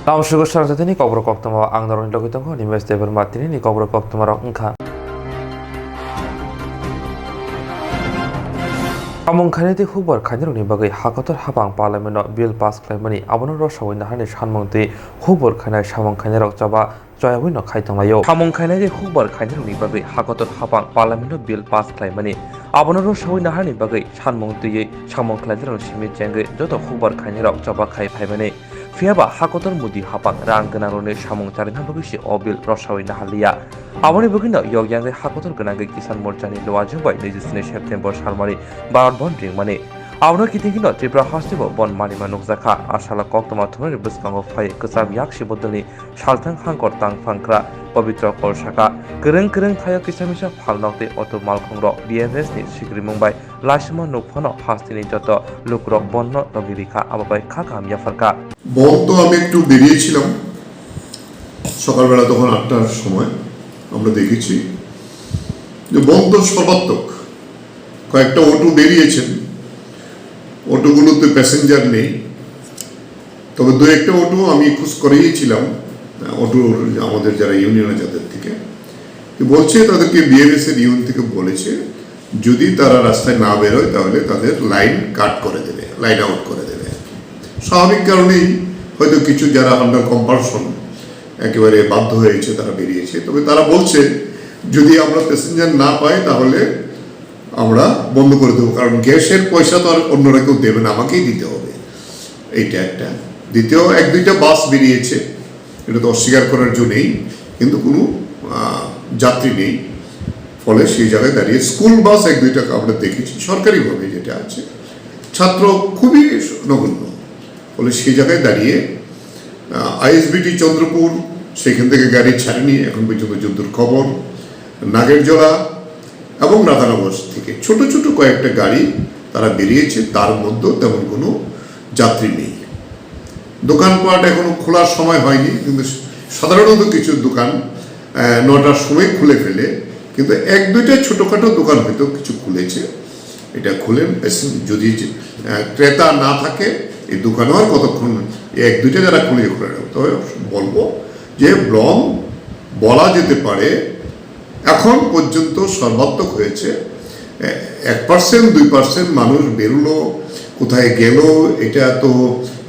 Tam Swrangchati Kokborok Angdaron Logitongo Investable Martini Kokborok Unka Amongkaneti Hubor Kaniruni Bagai Hakator Habang Parliament Bill Pass Clemani Abono Rosha in the Hanish Hanmonte Hubor Kana Shamon Kanero Java Joyawino Kaitamayo Hamon Kanedi Hubor Kaniruni Bagai Hakator Habang Parliament Bill Pass Clemani Abono Rosha in the Hani Bagai Hanmonte Shamon Cladron Shimi Jenge Joto Hubor Kanero Java Kai Pamane Fiaba Hakotor Mudi Hapak Ranganarone Shamon Tarina Bagishi or Bill Rosha in the Halia Aboni Bugino Yogyang Hakotor Ganagi Kisan Morjani Loaju by Legislation September Sharmari Bar Bonding money. Our Kitikino Tibra Hostival Bon Mani Manukzaka Ashala Koktoma Tumari Buskang of Fai Kusam Yakshi Bodani Shaltang Hankor Tang Fankra Bobitra Korshaka Keren Taya Kisamisha Palnokte Otto Malkongro BMS ni Shikri Mumbai Lashima Nukhono Hastini Joto Lukrok Bonno Nogirika Ababai Kakam Yafarka বন্ধ আমি একটু বেরিয়েছিলাম সকালবেলা তখন ৮টার সময় আমরা দেখেছি যে বন্ধ সর্বাত্মক কয়েকটা অটো বেরিয়েছেন অটোগুলোতে প্যাসেঞ্জার নেই তবে দু একটা অটো আমি খোঁজ করিয়েছিলাম অটো আমাদের যারা ইউনিয়নে যাদের থেকে বলছে তাদেরকে বিএমএস এর ইউনিয়ন থেকে বলেছে যদি তারা রাস্তায় না বেরোয় তাহলে তাদের লাইন কাট করে দেবে লাইন আউট করে দেবে স্বাভাবিক কারণেই হয়তো কিছু যারা আন্ডার কম্পালশন একেবারে বাধ্য হয়েছে তারা বেরিয়েছে তবে তারা বলছে যদি আমরা প্যাসেঞ্জার না পাই তাহলে আমরা বন্ধ করে দেবো কারণ গ্যাসের পয়সা তো আর অন্যরা কেউ দেবে না আমাকেই দিতে হবে এইটা একটা দ্বিতীয় এক দুইটা বাস বেরিয়েছে এটা তো অস্বীকার করার জন্যই কিন্তু কোনো যাত্রী নেই ফলে সেই জায়গায় দাঁড়িয়ে স্কুল বাস এক দুইটা আমরা দেখেছি সরকারিভাবে যেটা আছে ছাত্র খুবই নগণ্য ফলে সেই জায়গায় দাঁড়িয়ে আইএসবিটি চন্দ্রপুর সেখান থেকে গাড়ি ছাড়েনি এখন পর্যন্ত যুদ্ধর খবর নাগেরজোড়া এবং রাধানগর থেকে ছোট ছোট কয়েকটা গাড়ি তারা বেরিয়েছে তার মধ্যে তেমন কোনো যাত্রী নেই দোকানপাট এখনো খোলার সময় হয়নি কিন্তু সাধারণত কিছু দোকান ৯টার সময় খুলে ফেলে কিন্তু এক দুইটা ছোটোখাটো দোকান হয়তো কিছু খুলেছে এটা খুলেন যদি ক্রেতা না থাকে এই দোকানও আর কতক্ষণ এক দুইটা যারা খুলে তবে বলবো যে ব্লম বলা যেতে পারে এখন পর্যন্ত সর্বাত্মক হয়েছে 1% 2% মানুষ বেরোলো কোথায় গেল এটা তো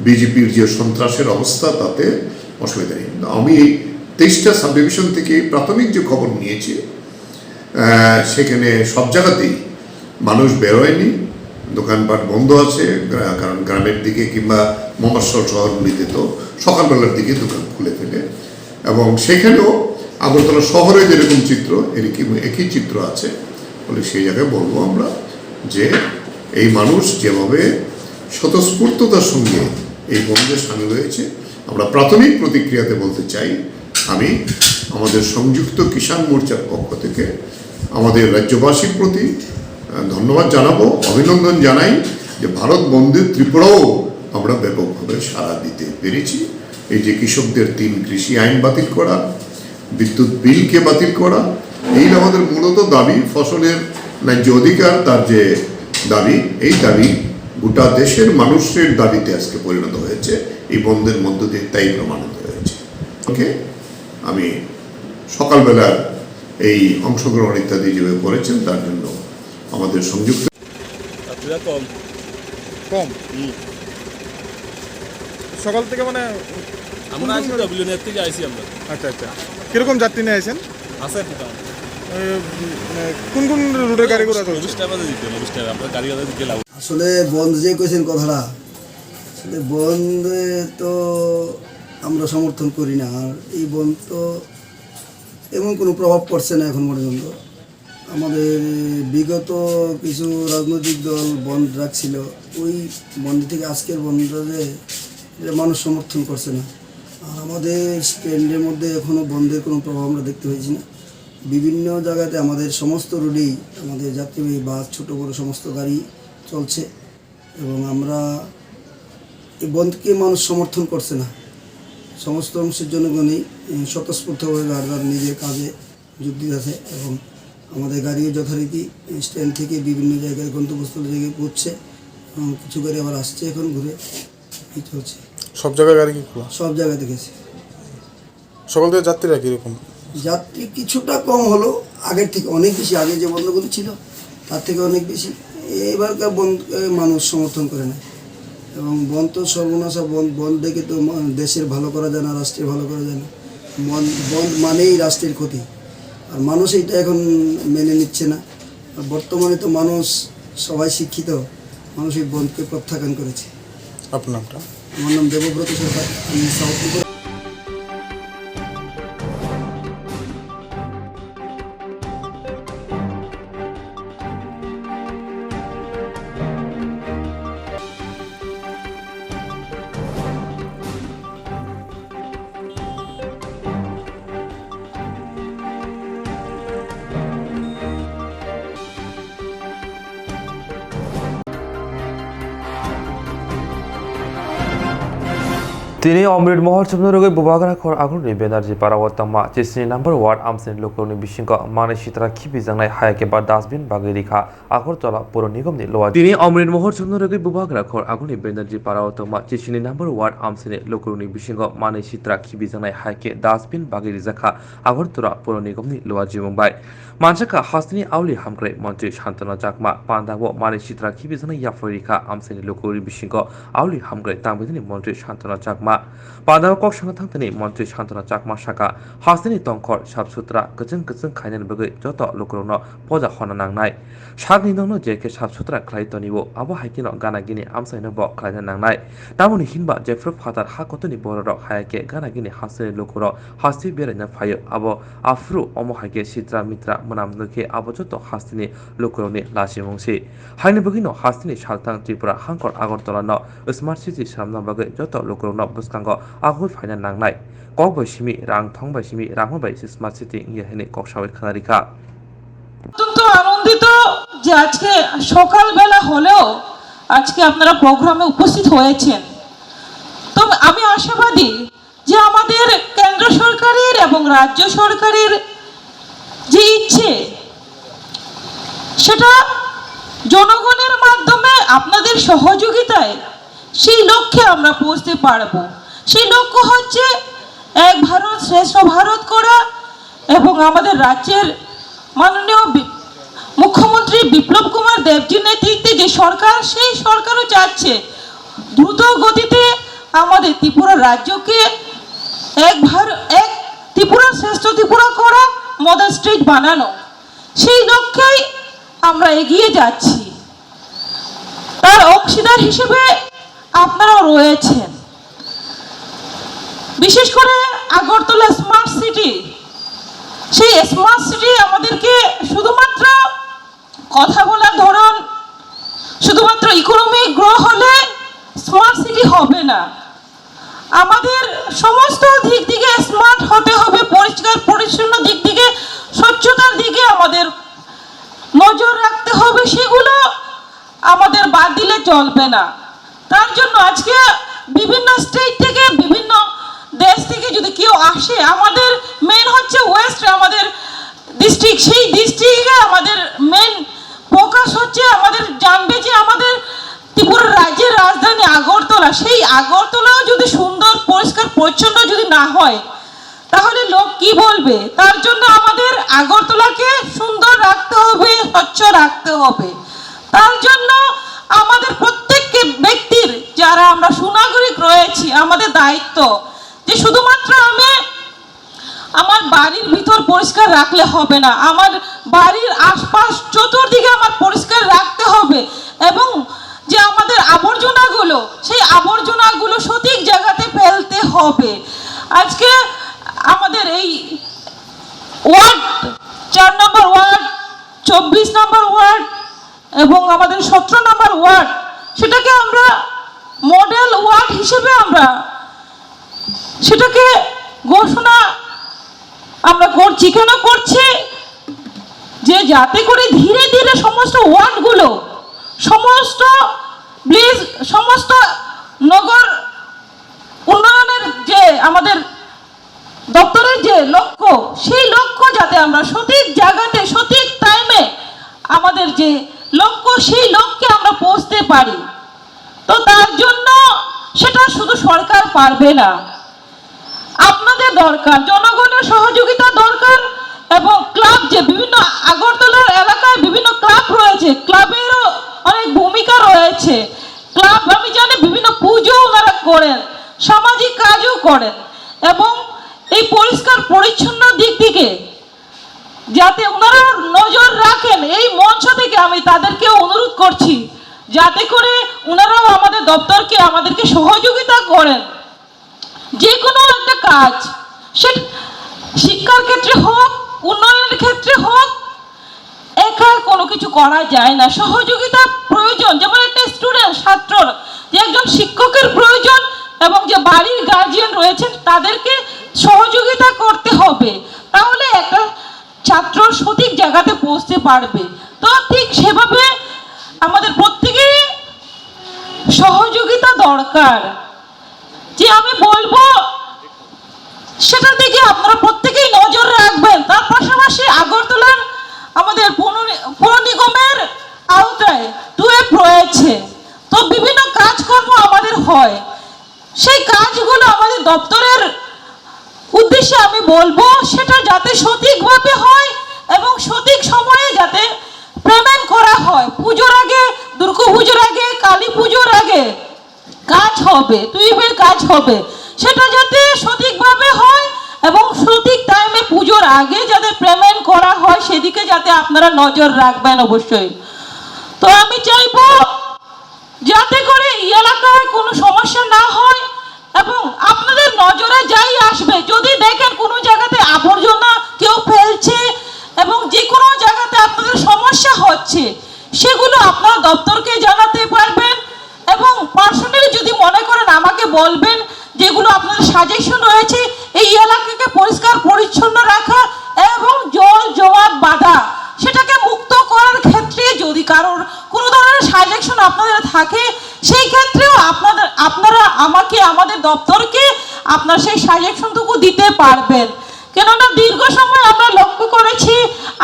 বিজেপির যে সন্ত্রাসের অবস্থা তাতে অসুবিধা নেই আমি 23টা সাব ডিভিশন থেকে প্রাথমিক যে খবর নিয়েছি সেখানে সব জায়গাতেই মানুষ বেরোয়নি দোকানপাট বন্ধ আছে কারণ গ্রামের দিকে কিংবা মফস্বল শহরগুলিতে তো সকালবেলার দিকে দোকান খুলে ফেলে এবং সেখানেও আগরতলা শহরে যেরকম চিত্র একই চিত্র আছে ফলে সেই জায়গায় বলবো আমরা যে এই মানুষ যেভাবে স্বতঃস্ফূর্ততার সঙ্গে এই বন্ধে সামিল হয়েছে আমরা প্রাথমিক প্রতিক্রিয়াতে বলতে চাই আমি আমাদের সংযুক্ত কিষাণ মোর্চার পক্ষ থেকে আমাদের রাজ্যবাসীর প্রতি ধন্যবাদ জানাবো অভিনন্দন জানাই যে ভারত বন্ধে ত্রিপুরাও আমরা ব্যাপকভাবে সাড়া দিতে পেরেছি এই যে কৃষকদের 3 কৃষি আইন বাতিল করা বিদ্যুৎ বিলকে বাতিল করা এই আমাদের মূলত দাবি ফসলের ন্যায্য অধিকার তার যে দাবি এই দাবি গোটা দেশের মানুষের দাবিতে আজকে পরিণত হয়েছে এই বন্ধের মধ্য দিয়ে তাই প্রমাণিত হয়েছে ওকে আমি সকালবেলার এই অংশগ্রহণ ইত্যাদি যেভাবে করেছেন তার জন্য আমাদের সংযুক্ত কম সকাল থেকে মানে আমরা আসি ডব্লিউনেট থেকে আইছি আমরা আচ্ছা কিরকম যাত্রী নিয়ে আছেন আছে কোন কোন রুটের গাড়িগুলো আছে আমরা গাড়ি দিকে আসলে বন্ধ যে কইছেন কথাটা আসলে বন্ধে তো আমরা সমর্থন করি না আর এই বন্ধ তো এমন কোনো প্রভাব পড়ছে না এখন পর্যন্ত আমাদের বিগত কিছু রাজনৈতিক দল বন্ধ রাখছিল ওই বন্ধ থেকে আজকের বন্ধে মানুষ সমর্থন করছে না আর আমাদের স্ট্যান্ডের মধ্যে এখনও বন্ধের কোনো প্রভাব আমরা দেখতে পাচ্ছি না বিভিন্ন জায়গাতে আমাদের সমস্ত রোডেই আমাদের যাত্রীবাহী বাস ছোটো বড়ো সমস্ত গাড়ি চলছে এবং আমরা এই বন্ধকে মানুষ সমর্থন করছে না সমস্ত অংশের জনগণই স্বতঃস্ফূর্তভাবে বারবার নিজের কাজে যোগ দিতেছে এবং আমাদের গাড়িও যথারীতি স্ট্যান্ড থেকে বিভিন্ন জায়গায় গন্তব্যস্থল জায়গায় পৌঁছছে এবং কিছু গাড়ি আবার আসছে এখন ঘুরে এই চলছে সব জায়গায় গাড়ি কি খোলা? সব জায়গায় দেখেছি। সকাল থেকে যাত্রীরা কীরকম? যাত্রী কিছুটা কম হলো, আগের থেকে অনেক বেশি। আগে যে বন্ধগুলো ছিল তার থেকে অনেক বেশি। এবারকার বন্ধ মানুষ সমর্থন করে না, এবং বন্ধ তো সর্বনাশা। বন্ধ দেখে তো দেশের ভালো করা যায় না, রাষ্ট্রের ভালো করা যায় না। বন্ধ মানেই রাষ্ট্রের ক্ষতি, আর মানুষ এইটা এখন মেনে নিচ্ছে না। আর বর্তমানে তো মানুষ সবাই শিক্ষিত, মানুষ এই বন্ধকে প্রত্যাখ্যান করেছে। আপনার নামটা? আমার নাম দেবব্রত সরকার, আমি সাউথ ত্রিপুরা। তিনি অমৃত মহল চন্দ্রগৈ বুবাগ্रा खर आगुनि बेनार्जी पारावतमा चिसनि नम्बर वार्ड आमसिन लोकनि बिसिंग माने सित्रा खिबि जांनाय हायाके बा डास्टबिन बागै रिखा आगरतला पौर निगमनि लोवा তিনি অমৃত মহল চন্দ্রগৈ বুবাग्रा खर आगुनि बेनार्जी पारावतमा चिसनि नम्बर वार्ड आमसिन लोकनि बिसिंग माने सित्रा खिबि जांनाय हायाके डास्टबिन बागै रिजाखा आगरतला पौर निगमनि लोवा जिमुंबाय मानसाका हास्तिनि आवलि हामग्रे मन्त्रि शान्तनु चाकमा पान्दाबो माने सित्रा खिबि जांनाय याफरिखा आमसिन लोकनि बिसिंग आवलि हामग्रे तांबिनि मन्त्रि शान्तनु चाकमा पान्दाबो कक संगठननि मन्त्रि शान्तनु चाकमा साका हास्तिनि तंखर साफसुथरा गजों खायनायनि बगै जत लोकरनो पजा खना नांनाय सागनि नंनो जेके साफसुथरा खालायतनिबो आबो हाइकिनो गानागिनि आमसायनो ब खालायना नांनाय तामुनि हिनबा जेफ्र फादार हाकतनि बररक हायाके गानागिनि हास्तिनि लोकरो हास्ति बेरायना फायो आबो आफ्रु अमो हाइके सित्रा मित्रा मोनाम नखे आबो जत हास्तिनि लोकरनि लासि मुंसि हाइनि बगिनो हास्तिनि सालतां त्रिपुरा हांकर आगरतला न स्मार्ट सिटी सामना बगै जत लोकरनो बुस्कांगो आगुल फायना नांनाय कक बैसिमी रां थं बैसिमी रांहो बैसि स्मार्ट सिटी इहेनि ककसावै खानारिखा অত্যন্ত আনন্দিত যে আজকে সকালবেলা হলেও আজকে আপনারা প্রোগ্রামে উপস্থিত হয়েছেন। তো আমি আশাবাদী যে আমাদের কেন্দ্র সরকারের এবং রাজ্য সরকারের যে ইচ্ছে সেটা জনগণের মাধ্যমে আপনাদের সহযোগিতায় সেই লক্ষ্যে আমরা পৌঁছতে পারব। সেই লক্ষ্য হচ্ছে এক ভারত শ্রেষ্ঠ ভারত করা, এবং আমাদের রাজ্যের মাননীয় মুখ্যমন্ত্রী বিপ্লব কুমার দেবজির নেতৃত্বে যে সরকার, সেই সরকারও চাচ্ছে দ্রুত গতিতে আমাদের ত্রিপুরা রাজ্যকে এক ত্রিপুরা শ্রেষ্ঠ ত্রিপুরা করা, মডেল স্টেট বানানো। সেই লক্ষ্যেই আমরা এগিয়ে যাচ্ছি। তার অংশীদার হিসেবে আপনারাও রয়েছেন। বিশেষ করে আগরতলা স্মার্ট সিটি, সেই স্মার্ট সিটি আমাদেরকে শুধুমাত্র কথা বলার ধরন, শুধুমাত্র ইকোনমিক গ্রো হলে স্মার্ট সিটি হবে না। আমাদের সমস্ত দিক থেকে স্মার্ট হতে হবে, পরিষ্কার পরিচ্ছন্ন দিক থেকে, স্বচ্ছতার দিকে আমাদের নজর রাখতে হবে। সেগুলো আমাদের বাদ দিলে চলবে না। তার জন্য আজকে বিভিন্ন স্টেট থেকে, বিভিন্ন দেশ থেকে যদি কেউ আসে, আমাদের মেন হচ্ছে ওয়েস্ট আমাদের ডিস্ট্রিক্ট, সেই ডিস্ট্রিক্টে আমাদের মেন ফোকাস হচ্ছে আমাদের জানবে যে আমাদের ত্রিপুরা রাজ্যের রাজধানী আগরতলা, সেই আগরতলাও যদি সুন্দর পরিষ্কার পরিচ্ছন্ন যদি না হয় তাহলে লোক কি বলবে? তার জন্য আমাদের আগরতলাকে সুন্দর রাখতে হবে, স্বচ্ছ রাখতে হবে। তার জন্য আমাদের প্রত্যেককে ব্যক্তির, যারা আমরা সুনাগরিক রয়েছি, আমাদের দায়িত্ব যে শুধুমাত্র আমি আমার বাড়ির ভিতর পরিষ্কার রাখলে হবে না, আমার বাড়ির আশপাশ চতুর্দিকে আমার পরিষ্কার রাখতে হবে, এবং যে আমাদের আবর্জনাগুলো, সেই আবর্জনাগুলো সঠিক জায়গাতে ফেলতে হবে। আজকে আমাদের এই ওয়ার্ড 4 নম্বর ওয়ার্ড, 24 নম্বর ওয়ার্ড এবং আমাদের 17 নম্বর ওয়ার্ড, সেটাকে আমরা মডেল ওয়ার্ড হিসেবে আমরা সেটাকে ঘোষণা আমরা করছি। কেন করছি? যে যাতে করে ধীরে ধীরে সমস্ত ওয়ার্ডগুলো, সমস্ত প্লিজ, সমস্ত নগর উন্নয়নের যে আমাদের দপ্তরের যে লক্ষ্য, সেই লক্ষ্য যাতে আমরা সঠিক জায়গাতে সঠিক টাইমে আমাদের যে লক্ষ্য, সেই লক্ষ্যে আমরা পৌঁছতে পারি। তো তার জন্য সেটা শুধু সরকার পারবে না, আপনাদের দরকার, জনগণের সহযোগিতা দরকার। এবং ক্লাব, যে বিভিন্ন আগরতলার এলাকায় বিভিন্ন ক্লাব রয়েছে, ক্লাবেরও অনেক ভূমিকা রয়েছে। ক্লাব, আমি জানি বিভিন্ন পুজো ওনারা করেন, সামাজিক কাজও করেন, এবং এই পরিষ্কার পরিচ্ছন্ন দিক থেকে যাতে ওনারা নজর রাখেন, এই মঞ্চ থেকে আমি তাদেরকে অনুরোধ করছি যাতে করে ওনারাও আমাদের দপ্তরকে, আমাদেরকে সহযোগিতা করেন। যে কোনো একটা কাজ, সে শিক্ষার ক্ষেত্রে হোক, উন্নয়নের ক্ষেত্রে হোক, একা কোনো কিছু করা যায় না, সহযোগিতা প্রয়োজন। যেমন একটা স্টুডেন্ট, ছাত্রর যে একজন শিক্ষকের প্রয়োজন, এবং যে বাড়ির গার্জিয়ান রয়েছেন তাদেরকে সহযোগিতা করতে হবে, তাহলে একটা ছাত্র সঠিক জায়গাতে পৌঁছতে পারবে। তো ঠিক সেভাবে আমাদের প্রত্যেকেরই সহযোগিতা দরকার। যে আমি বলবো সেটার দিকে আপনারা প্রত্যেকেই নজর রাখবেন। তার পাশাপাশি আগরতলার আমাদের পৌর নিগমের আওতায় টুয়েপ রয়েছে, তো বিভিন্ন কাজকর্ম আমাদের হয়, সেই কাজগুলো আমাদের দপ্তরের উদ্দেশ্যে আমি বলবো সেটা যাতে সঠিকভাবে হয় এবং সঠিক সময়ে যাতে পেমেন্ট করা হয়। পুজোর আগে, দুর্গা পুজোর আগে, কালী পুজোর আগে কাজ হবে, টুইবের কাজ হবে, সেটা যাতে সঠিকভাবে হয় এবং সঠিক টাইমে পুজোর আগে যাতে পেমেন্ট করা হয়, সেদিকে যাতে আপনারা নজর রাখবেন অবশ্যই। তো আমি চাইবো যাতে করে এই এলাকায় কোনো সমস্যা না হয়, এবং আপনাদের নজরে যাই আসবে, যদি দেখেন কোনো জায়গাতে আবর্জনা কেউ ফেলছে এবং যে কোনো জায়গাতে আপনাদের সমস্যা হচ্ছে, সেগুলো আপনার দপ্তরকে জানাতে পারবেন। এবং পার্সোনালি যদি মনে করেন আমাকে বলবেন, যেগুলো আপনাদের সাজেশন রয়েছে এই এলাকাকে পরিষ্কার পরিচ্ছন্ন রাখা এবং জল জমাট বাঁধা, সেটাকে মুক্ত করার ক্ষেত্রে যদি কারোর কোনো ধরনের সাজেশন আপনাদের থাকে, সেই ক্ষেত্রেও আপনারা আমাকে, আমাদের দপ্তরকে আপনার সেই সাজেশনটুকু দিতে পারবেন। কেননা দীর্ঘ সময় আমরা লক্ষ্য করেছি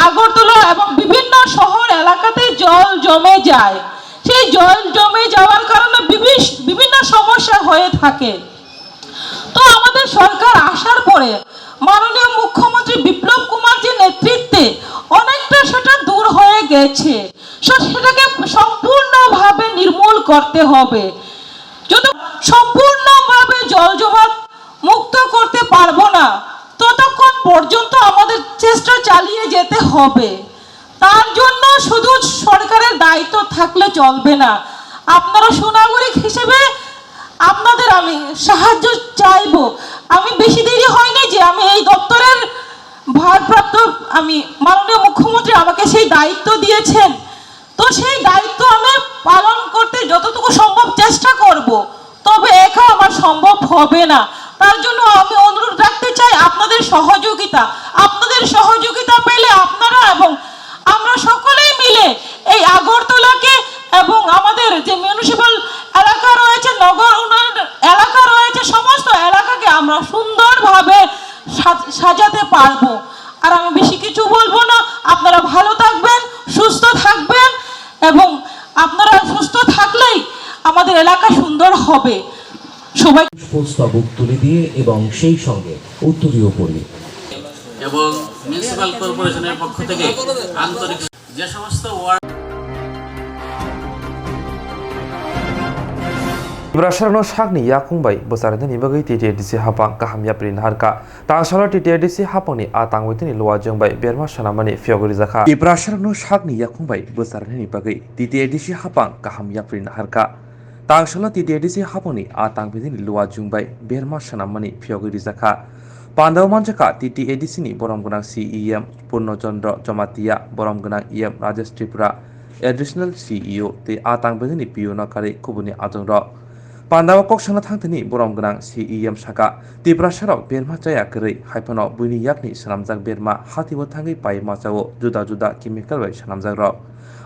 আগরতলা এবং বিভিন্ন শহর এলাকাতে জল জমে যায়, সেই জল জমে যাওয়ার কারণে বিভিন্ন সমস্যা হয়ে থাকে। তো আমাদের সরকার আসার পরে মাননীয় মুখ্যমন্ত্রী বিপ্লব কুমারজির নেতৃত্বে অনেকটা সেটা দূর হয়ে গেছে, সেটাকে সম্পূর্ণভাবে নির্মূল করতে হবে। যদি সম্পূর্ণভাবে জল জমাট মুক্ত করতে পারবো না, ততক্ষণ পর্যন্ত আমাদের চেষ্টা চালিয়ে যেতে হবে। তার জন্য শুধু সরকারের দায়িত্ব থাকলে চলবে না, আপনারা সুনাগরিক হিসেবে আপনাদের আমি সাহায্য চাইবো। আমি বেশি দেরি হয়নি যে আমি এই দপ্তরের ভারপ্রাপ্ত, আমি মাননীয় মুখ্যমন্ত্রী আমাকে সেই দায়িত্ব দিয়েছেন, তো সেই দায়িত্ব আমি পালন করতে যতটুকু সম্ভব চেষ্টা করব, তবে একা আমার সম্ভব হবে না। তার জন্য আমি অনুরোধ রাখতে চাই আপনাদের সহযোগিতা পেলে আপনারা এবং আমরা সকলেই মিলে এই আগরতলাকে এবং আমাদের যে মিউনিসিপাল এলাকা রয়েছে, নগর উন্নয়ন এলাকা রয়েছে, সমস্ত এলাকাকে আমরা সুন্দরভাবে সাজাতে পারবো। আর আমি বেশি কিছু বলবো না, আপনারা ভালো থাকবেন, সুস্থ থাকবেন, এবং আপনারা সুস্থ থাকলেই আমাদের এলাকা সুন্দর হবে। সবাই পুষ্পস্তবক তুলে দিয়ে এবং সেই সঙ্গে উত্তরীয় পড়ি এবং মিউনিসিপাল কর্পোরেশনের পক্ষ থেকে আন্তরিক যে সমস্ত word Brasharno Shagni Yakungbai, Bosarani Nibagi TTDC Hapang, Kahamya Prinharka, Tangshala TTDC Hapani, Atang within Luajung by Berma Shanamani, Fiogorizaka. Brasharno Shagni Yakungbai, Bosarani Nibagi, TTDC Hapang, Kahamya Prinharka, Tangshala TTDC Hapani, Atang within Luajung by Berma Shanamani, Fiogorizaka. Pandaw Manjaka, TTDC ni Boromgunang CEM, Purnochandra Jamatia, Boromgunang EM Rajesh Tripura, Additional CEO, the Atang within Piona Kari Kubuni Adonro. Pandawa Kokshana Tangtani, Boromgunang CEM Shaka, the Brasharok, Berma Jaya Kari, Hypano, Buni Yakni, Shanamzak Berma, Hatiwatangi, Pai Masao, Juda Chemical Way, Shanamzagro.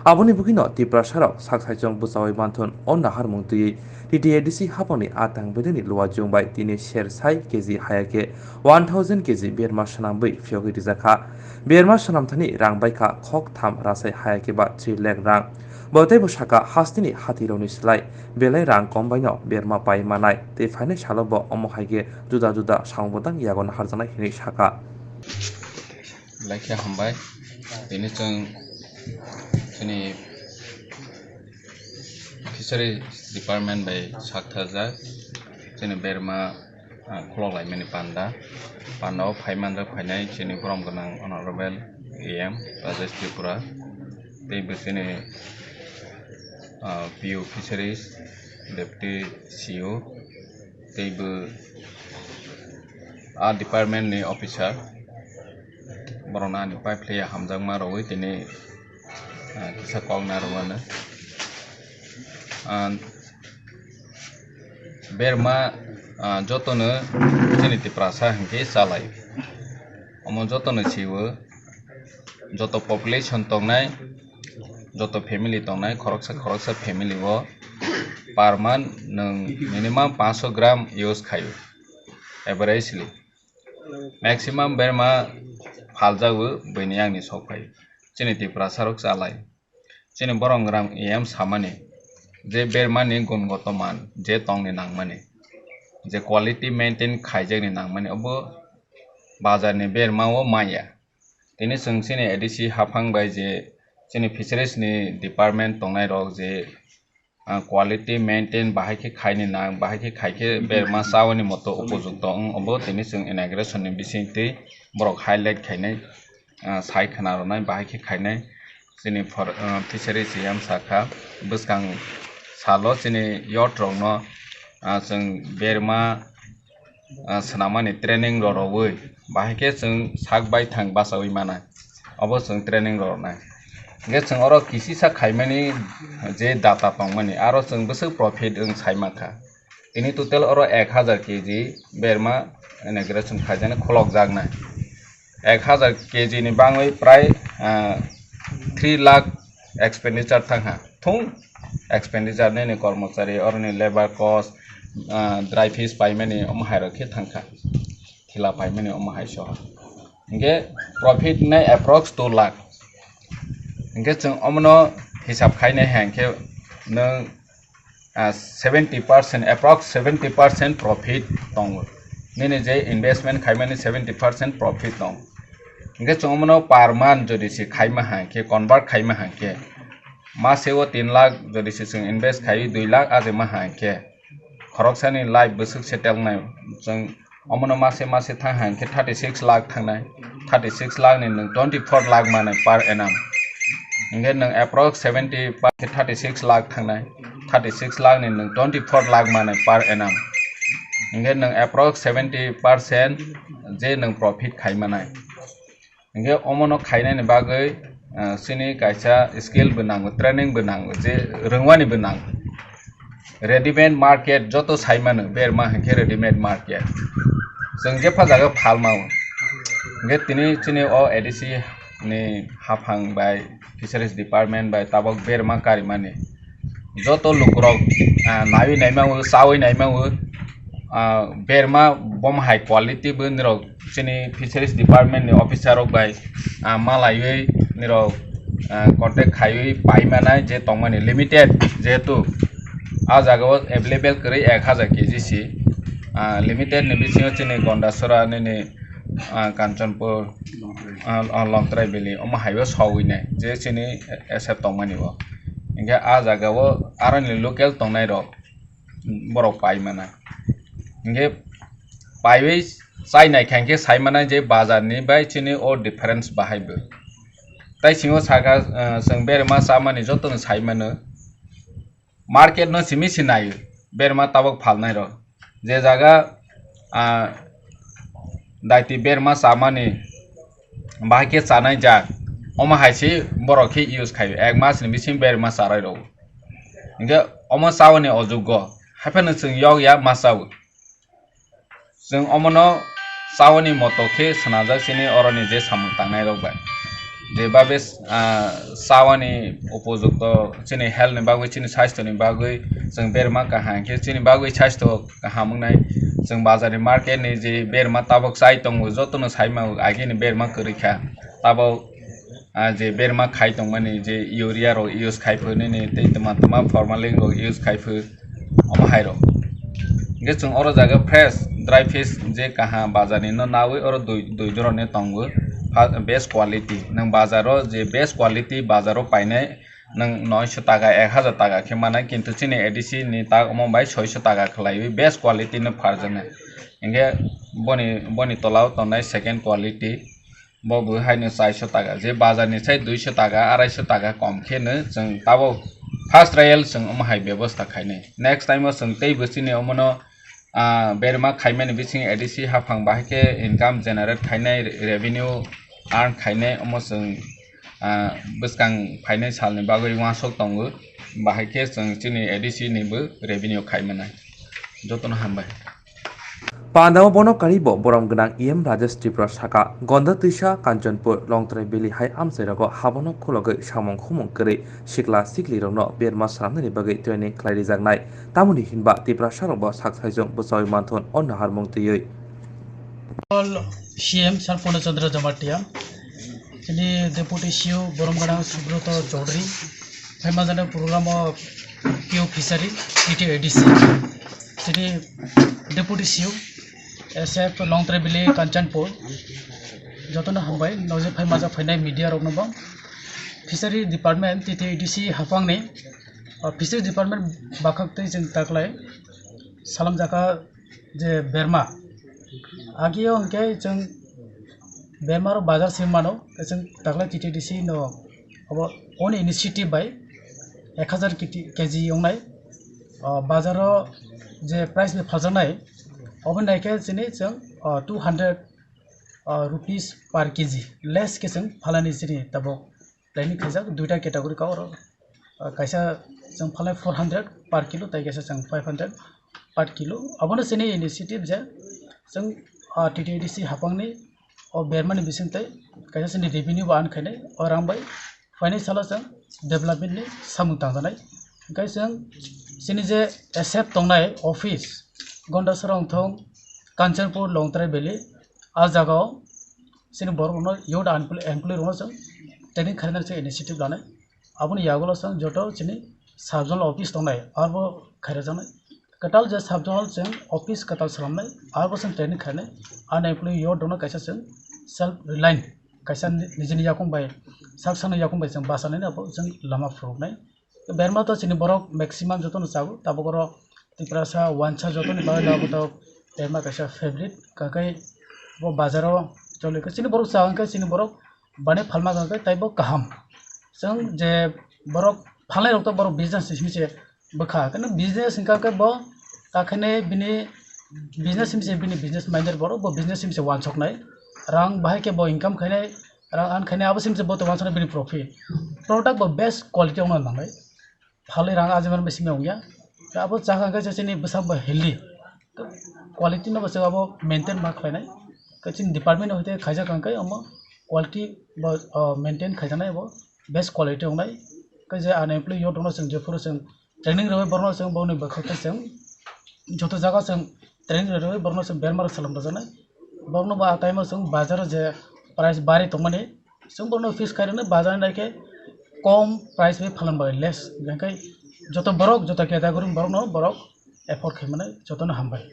Abuni Bukino, the Brasharok, Saksajong Busawi Banton, on the Harmonti, TTDC Haponi, Atang Bedini, Luajung by Tini Share Sai, Kezi Hayake, 1000 Kezi, Berma Shanambi, Fiogi Zaka, Berma Shanamtani, Rang Baika, Kok Tam, Rasai Hayake, but 3 leg rang. Botebo Shaka Hastini Hatironi Slai, Bele Rang Combino, Berma Pai Manai, the Fine Shalobo Omohage, Duda Duda, Shambodang Yagon Harzana Hini Shaka. Like Hambai, Denison Sini Fishery Department by Shaktaza, Sini Berma, Klola Mini Panda, Panda, Paimanda Panay, Sini from Ganang Honorable AM, Rajesh Tripura, they Sini PU Fisheries, Deputy CEO, they a department officer. Barona ni pai player hamjang ma roi tini kisa kong na rowana berma joto no tini ti prasa hingke salai omo joto no chiwo joto population tongnai joto family tongnai khoroksa family wo per month nung minimum 500 gram use khayo averagely maximum berma Haljawu Benyang is Hokai. Chinity Prasarok Salai. Chini Borongram EM Samani. They bear money gun gotoman, J Tong in Nangmani. The quality maintain Kaijan in Nangmani Obo Bazani Bear Mao Maya. Tinisung Sini Edisi Hapang by the Chini Fisheries ni Department Tongairo the quality maintain Bahaki Kaini Nang Bahaki Kaike Bear Masawani Moto Oppositong Obo Tinisung in aggression in Bisinti. Borok highlight kainai sai khanarnai bahai khainai sini for fisheries yam saka buskang salo sini yacht rongno sing berma sanamani training roroi bahai ke sing sak bai thang basawi mana abo sing training rornai ge sing oro kisi sa khaimani je data tongmani aro sing busu profit ung saimaka ini total oro 1000 kg berma integration khajana kholok jagnai 1000 kg ni bangoi prai 3 lakh expenditure thangha thung expenditure ne kormachari or ni labor cost dry fish paimani omhai rakhe thangka thila paimani omhai so nge profit ne approx 2 lakh nge chung omno hisab khaine hangke nang 70% approx 70% profit tong nene je investment khaimani 70% profit tong nge chongmano per month jodi si khaima hangke convert khaima hangke maseo 3 lakh jodi si sing invest khai 2 lakh aje ma hangke khoroksani life busuk settle nai jong omno mase thang hangke 36 lakh thangnai 36 lakh ni 24 lakh manai per annum nge nang approx 70 36 lakh thangnai 36 lakh ni 24 lakh manai per annum nge nang approx 70% je nang profit khaimanai nge omono khainai ni bagai sini kaisa skill benang training benang je rongwani benang ready made market joto saimano berma heke ready made market jeng je phajaga phalmao nge tini chini o edc ni hafang by fisheries department by tabok berma karimani joto lukrok nawi naimao sawi naimao berma bom high quality bu nirok chini fisheries department ni officer rok by malayoi nirok contact khayoi paimana je tongmani limited jetu a jagao available kari 1000 kg si limited ni bisingo chini gondasora ni kanchanpur longtrai beli oma hayo sawi nai je chini accept tongmani bo inga a jagao arani local tongnai rok borok paimana nge paiwei sai nai khangke saimana je bazar ni bai chini o difference bahaibo tai singo saka sing berma samani jotong saimano market no simi sinai berma tabok phalnai ro je jaga daiti berma samani bahke chanai ja oma haisi borokhi use khai ek mas ni bisim berma sarai ro nge oma sawani ojugo hapen sing yog ya masaw जों अमनो सावनि मतोखे सनाजा सिनि अरनि जे सामु तांनाय रबाय जे बाबे सावनि उपयुक्त सिनि health नि बागै सिनि स्वास्थ्य नि बागै जों बेरमा काहांखे सिनि बागै स्वास्थ्य काहामंनाय जों बाजारनि मार्केट नि जे बेरमा ताबक साइ दङ जतनो साइमा आगे नि बेरमा करिखा ताबो जे बेरमा खाइ दंमानि जे इउरिया रok use खाइफो नैनि tei toma formalin rok use खाइफो अमा high rok hingke chwng oro jaga fresh dry fish je kaha bazar ni no nawi oro dui jora ni tongo best quality nang bazar o je best quality bazar o painai nang 900 টাকা 1000 টাকা khe manai kintu chini edc ni ta omo bai 600 টাকা khlai best quality no farjana hingke boni tolao tongnai second quality bo bo haino 400 টাকা je bazar ni sai 200 টাকা 250 টাকা kom khe no chwng tabo first trial chwng omo hai byabostha khainai next time o chwng tei bwsini omono berma khaimani bising edc hafang bahike income generate khainai revenue earn khainai omo chwng bwskang fainai salni bagui wasok tongo bahike chwng chini edc ni bo revenue khaimanai jotono hambai Pandama bono karibo borom gnang em Rajesh Tripura Saka Gonda Tisha Kanchanpur Longtrai Beli Hai Amsairago Habono Khologai Samong Khumong Kari Sikla Sikli Rongno Berma Saramnani Bagai Training Klairi Jagnai Tamuni Hinba Tripura Sarongbo Saksaijong Busoi Manthon Onna Harmong Tiyoi CM Sarpona Chandra Jamatia ini Deputy CEO Boromgadang Subroto Chaudhary Hemazana Program of PO Fishery TTADC ini Deputy CEO SF Longtrai Beli Kanchanpur Jotona Hambai Noje Hemaza Finai Media Rognobang Fishery Department TTADC Hafang ni Fishery Department Bakak Tei Jeng Taklai Salam Jaka je Berma Agio hingke jeng Berma ro bazar simano jeng takla TTDC no abo own initiative by 1000 kg ongnai bazar ro je price ni phajanai oben naike jeni jeng 200 rupees per kg less ke jeng phalani jeni tabo planning khaijak duita category ka oro kaisa jeng phalai 400 per kilo tai kaisa jeng 500 per kilo abono jeni initiative je jeng TTADC hapangni bermani bisingtai kaisa sini revenue ba ankhane orang bai financial jeng development ni samung tangjanai kaisa sini je SF tongnai office Gonda Sarongthong Kanchanpur Longtrai Beli a jagao sini borno yod employee rono jeng training khaina se initiative lanai aboni yagulo sang joto sini subzonal office tongnai arbo khaira janai katal je subzonal jeng office katal salamnai arbo sang training khaina unemployed yod dono kaisa jeng self reliant kaisa nijini yakum bai saksana yakum bai jeng basane na jeng lama froknai berma to sini borok maximum joto no sabu tabogoro tiprasa wancha joto ni bai labo to berma kaisa favorite kakai bo bazaro chole sini borok saang ka sini borok bane phalma ga tai bo kaham jeng je borok phalai rok to borok business simse bokha kana business hingka ka bo kakhane bini business simse bini business minded borok bo business simse wansoknai rang bahai ke bo income khainai rang an khainai abo simse bo to wansoknai bini profit product bo best quality ong nangai phalai rang ajiman besim ongya abo chakha ka chini besam bo healthy quality no bo abo maintain ma khainai kachin department hoite khaija kangkai amo quality bo maintain khaijanai bo best quality ongnai kaje unemployed yod ono sing jefuru sing training roi borno sing boni bakhata sing joto jaga sing training roi borno sing bermar salam bajanai borno ba taimo sing bazar je price bari tongmani sing borno fish khairene bazar naike kom price be phalan bai less gankai joto borok joto category borok no borok effort khaimane joto no hambai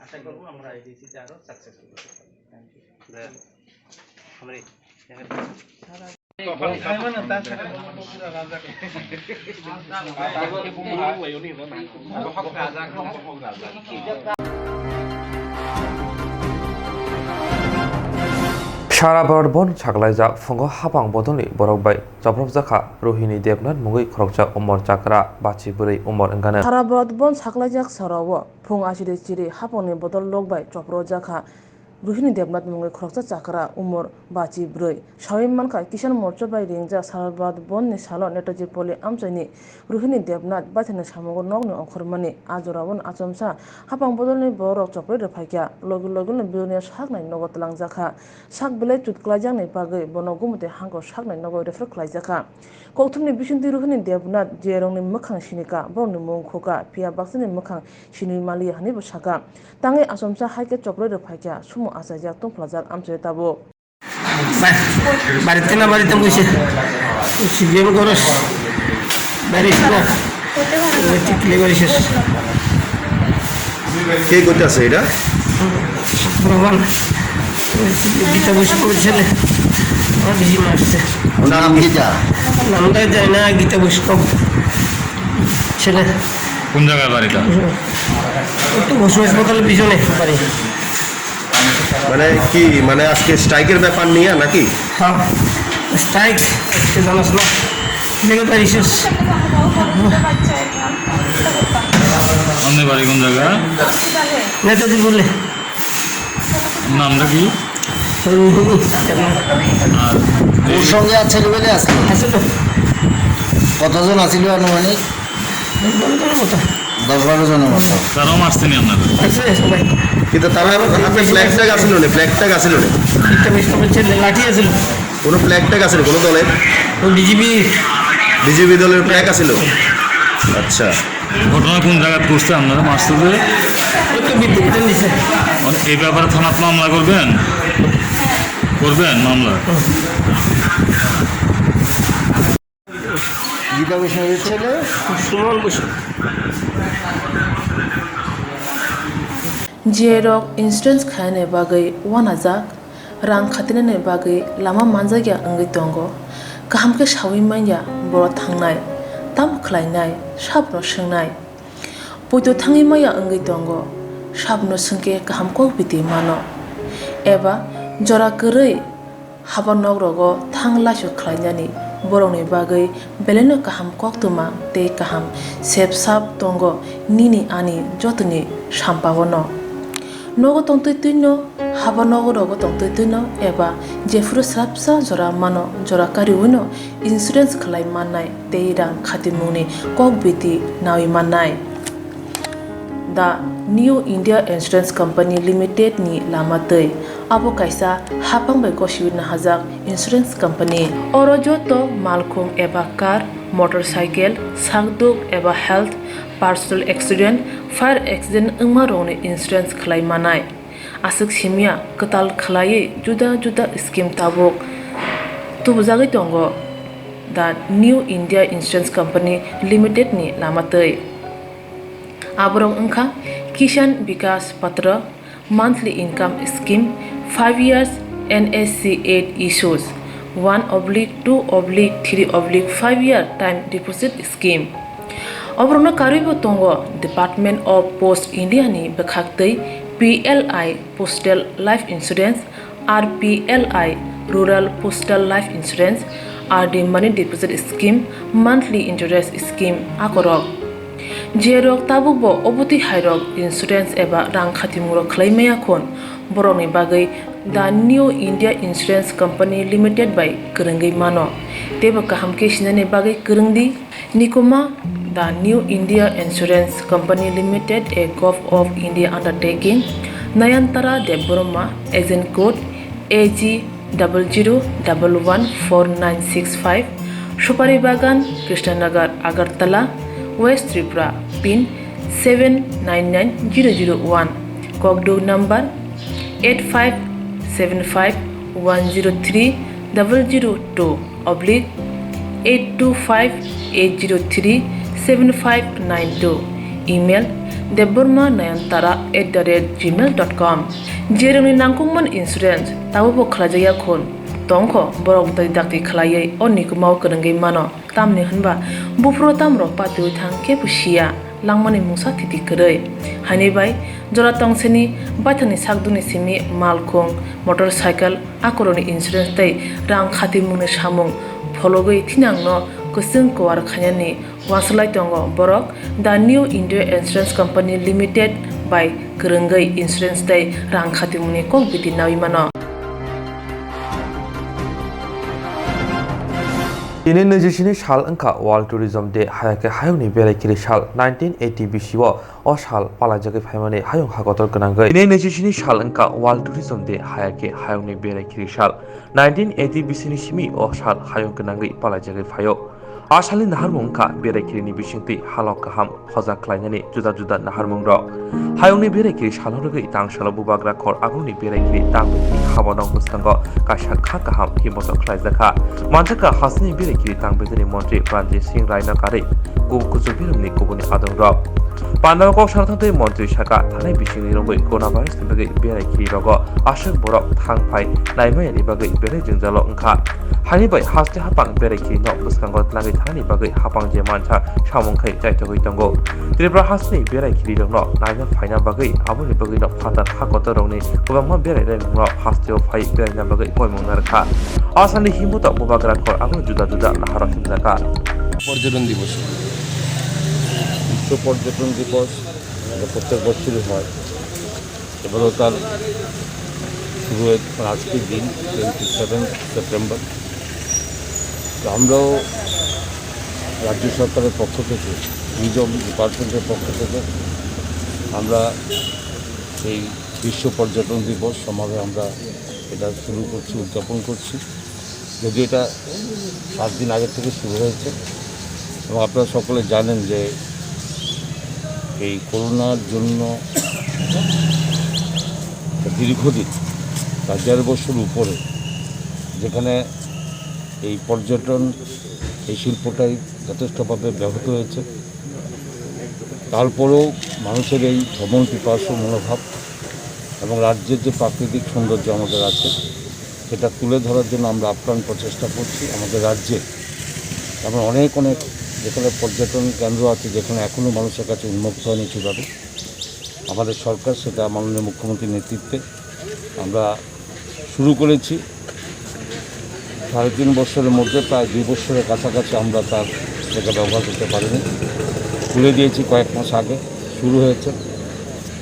আশা করব আমরা এডিসিতে আরো successful হতে পারি thank Sara Barbon Chaklaija Fungo Hapang Bodoni Borokbai Jabrov Jaka Rohini Devnat Mugui Krokja Umor Chakra Bachi Buri Umor Engane Sara Barbon Chaklaijak Sarawo Phung Ashide Chiri Hapangni Bodol Lokbai Jabrov Jaka Rohini Devnat Mugui Krokja Chakra Umor Bachi Buri Shawim Manka Kishan Morcha Bai Ringja Sara Barbon ni Salo Netaji Poli Amchani Rohini Devnat Bathani Samogo Nogni Onkhormani Ajorawon Achomsa Hapang Bodolni Borok Chopre Rephaikia Logu Bilnia Saknai Nogotlang Jaka Sak Belai Tutklajang ni Bagai Bonogumute Hango Saknai Nogo Refer Klajaka Koktumni Bishinti Rohini Devnat Jerongni Mukhang Shinika Borni Mungkhoka Pia Baksani Mukhang Shini Mali Hani Bashaka Tangi Asomsa Haike Chopre Rephaikia Sumo Asajak Tongplajak Amche Tabo বাড়িতে না বাড়িতে বসে CBM করস বাড়িতে না টিকলে করিস কে করতে আছে এটা ভগবান গীতা বসে পড়েছিলে আমার বেশি মারছে নাম গীতা নামটা যায় না গীতা বৈষ্ণব ছেলে কোন জায়গায় বাড়িটা একটু বসু হাসপাতালের পিছনে বাড়ি মানে কি মানে আজকে স্ট্রাইকের ব্যাপার নিয়ে নাকি হ্যাঁ স্ট্রাইক আজকে জানাস না লেগে পারিস আপনার বাড়ি কোন জায়গা নেতাজি বললে নামটা কি আর ওর সঙ্গে আর ছেলেবেলে আসলো আছে তো কতজন আসিল আনুমানিক 10-12 জনের মতো তারাও মারছেনি আপনাদের আছে সবাই কিন্তু তারা হাতে ফ্ল্যাগ ট্যাগ আসিল না ফ্ল্যাগ ট্যাগ আসিল না গীতা বৈষ্ণবের ছেলে লাঠি আছিল কোনো ফ্ল্যাগ ট্যাগ আসিল কোনো দলের ও বিজেপি দলের ফ্ল্যাগ আসিল আচ্ছা ঘটনা কোন জায়গায় করছে আপনারা মারছে একটু বিদ্যুৎ দিছে এই ব্যাপারে থানাত মামলা করবেন মামলা গীতা বৈষ্ণবের ছেলে সুমন বসু जेरक इन्सुरेन्स खाने बागै वानाजाक रां खातिनाने बागै लामा मानजागिया अंगै दंगो गाहामके सावै माइया बर' थांनाय ताम खलायनाय साबनो सोंनाय बयदो थाङै माइया अंगै दंगो साबनो सोंके गाहामको बिदि मानो एबा जरा गोरै हाबा नगरगो थां लासु खलायनानै बर'नि बागै बेलेनो गाहाम कक्तमा ते गाहाम सेब साब दंगो निनि आनि जतनि साम्पावनो नगो तंतैनो हाबा नगरगो तंतैनो एबा जेफुर स्राबसा जरा मानो जरा कारिउनो इन्सुरेन्स खलाय माननाय ते रां खातिमुनि कक बिदि नावि माननाय दा New India Insurance Company limited नि लामातै आबो कायसा हापांबाय गसिउना हाजाक इन्सुरेन्स कंपनी अरजतो मालखुं एबा कार मोटरसाइकेल सागदुक एबा health personal accident fire accident अंगमा रंनि इन्सुरेन्स खलाय मानाय आसक सिमिया कताल खलायै जुदा जुदा स्कीम ताबक तुबजागै दंगो दा New India Insurance Company limited नि लामातै आबरं अंखा किसान विकास पत्र monthly income scheme 5 years NSC 8 issues 1/2/3/5 year time deposit scheme अब्रनो कारिबो तंगो डिपार्टमेंट ऑफ पोस्ट इंडिया नि बखाक्तै PLI postal life insurance RPLI rural postal life insurance RD money deposit scheme monthly interest scheme आकरक जेरक ताबुबो अबति हायरक इन्सुरेन्स एबा रां खातिमुरो खलायमाया खन बर'नि बागै दा New India Insurance Company Limited बाय गोरोंगै मानो तेबो गाहामके सिनाने बागै गोरोंदि निकुमा दा New India Insurance Company Limited a gov of India undertaking Nayantara Debbarma agent code AG00114965 Supari बागान Krishnanagar Agartala West Tripura pin 799001 Kokborok number 85751002/8258037592 email debbormanayantara@gmail.com जेरनि नांगौमोन इन्सुरेन्स ताबो खलाजया खन तंखो बरक दाक्ति खलायै अनिकुमाव गोरोंगै मानो तामनि होनबा बुफ्रो तामरो पातु थांखे पुसिया लांमानि मुसा थिति करै हानिबाय जरा तंसेनि बाथानि सागदुनि सिमि मालखुं मोटरसाइकेल आकरनि इन्सुरेन्स तै रां खाति मुने सामुं फलगै थिनांनो गोसों कवार खायानि वासलाय दंगो बरक दा New India Insurance Company Limited बाय गोरोंगै इन्सुरेन्स तै रां खाति मुनि कक बिदि नावि मानो Ini nejisini shal angka World Tourism Day hayake hayongni berekiri shal 1980 BCO o shal palajagi phaimani hayong hagotor gonangoi. Ini nejisini shal angka World Tourism Day hayake hayongni berekiri shal 1980 BC ni simi o shal hayong gonangoi palajagi phayo. Asali naharmung ka berekiri ni bisingti halok kaham hoja klainani juda juda naharmung ro. Hayongni berekiri shalhorogoi tangshalo bubagra khor agoni berekiri tangbekini habanong bwskango kaisa kha kaham himoto khlaijaka manjaka hasni berekiri tangbekini mantri Pranjit Singh Raina kari kuchubirumni kubuni adongrok Pandawakok sarthantoi mantri saka thanai bisingni rongoi coronavirus ni bagai berekiri rogo ashok borok thangpai naimayani bagai bere jingjalo wngkha Hani bai haste hapang berekiri no bwskango tlangai thani bagai hapang je mancha samongkhai jaitogoi tongo Tripura hasni berekiri rongno naina faina bagai aboni bagai no phatar hakoto rongni kwbangma berai rongno hasteo phai beraina bagai koimong narkha asani himuto bubagra khor abo juda juda lahara simjaka পর্যটন দিবস বিশ্ব পর্যটন দিবস প্রত্যেক বছরই হয় এবারও তার শুরু হয়েছে আজকের দিন 27 সেপ্টেম্বর তো আমরাও রাজ্য সরকারের পক্ষ থেকে ট্যুরিজম ডিপার্টমেন্টের পক্ষ থেকে আমরা এই বিশ্ব পর্যটন দিবস সমাবে আমরা এটা শুরু করছি উদযাপন করছি যদি এটা 7 দিন আগে থেকে শুরু হয়েছে এবং আপনারা সকলে জানেন যে এই করোনার জন্য দীর্ঘদিন 11 বছর উপরে যেখানে এই পর্যটন এই শিল্পটাই যথেষ্টভাবে ব্যাহত হয়েছে তারপরেও মানুষের এই ভ্রমণ পিপাসু মনোভাব এবং রাজ্যের যে প্রাকৃতিক সৌন্দর্য আমাদের আছে সেটা তুলে ধরার জন্য আমরা আপ্রাণ প্রচেষ্টা করছি আমাদের রাজ্যে এমন অনেক যেখানে পর্যটন কেন্দ্র আছে যেখানে এখনও মানুষের কাছে উন্মুক্ত হয়নি কীভাবে আমাদের সরকার সেটা মাননীয় মুখ্যমন্ত্রীর নেতৃত্বে আমরা শুরু করেছি 3.5 বছরের মধ্যে প্রায় 2 বছরের কাছাকাছি আমরা তার সেটা ব্যবহার করতে পারিনি তুলে দিয়েছি কয়েক মাস আগে শুরু হয়েছে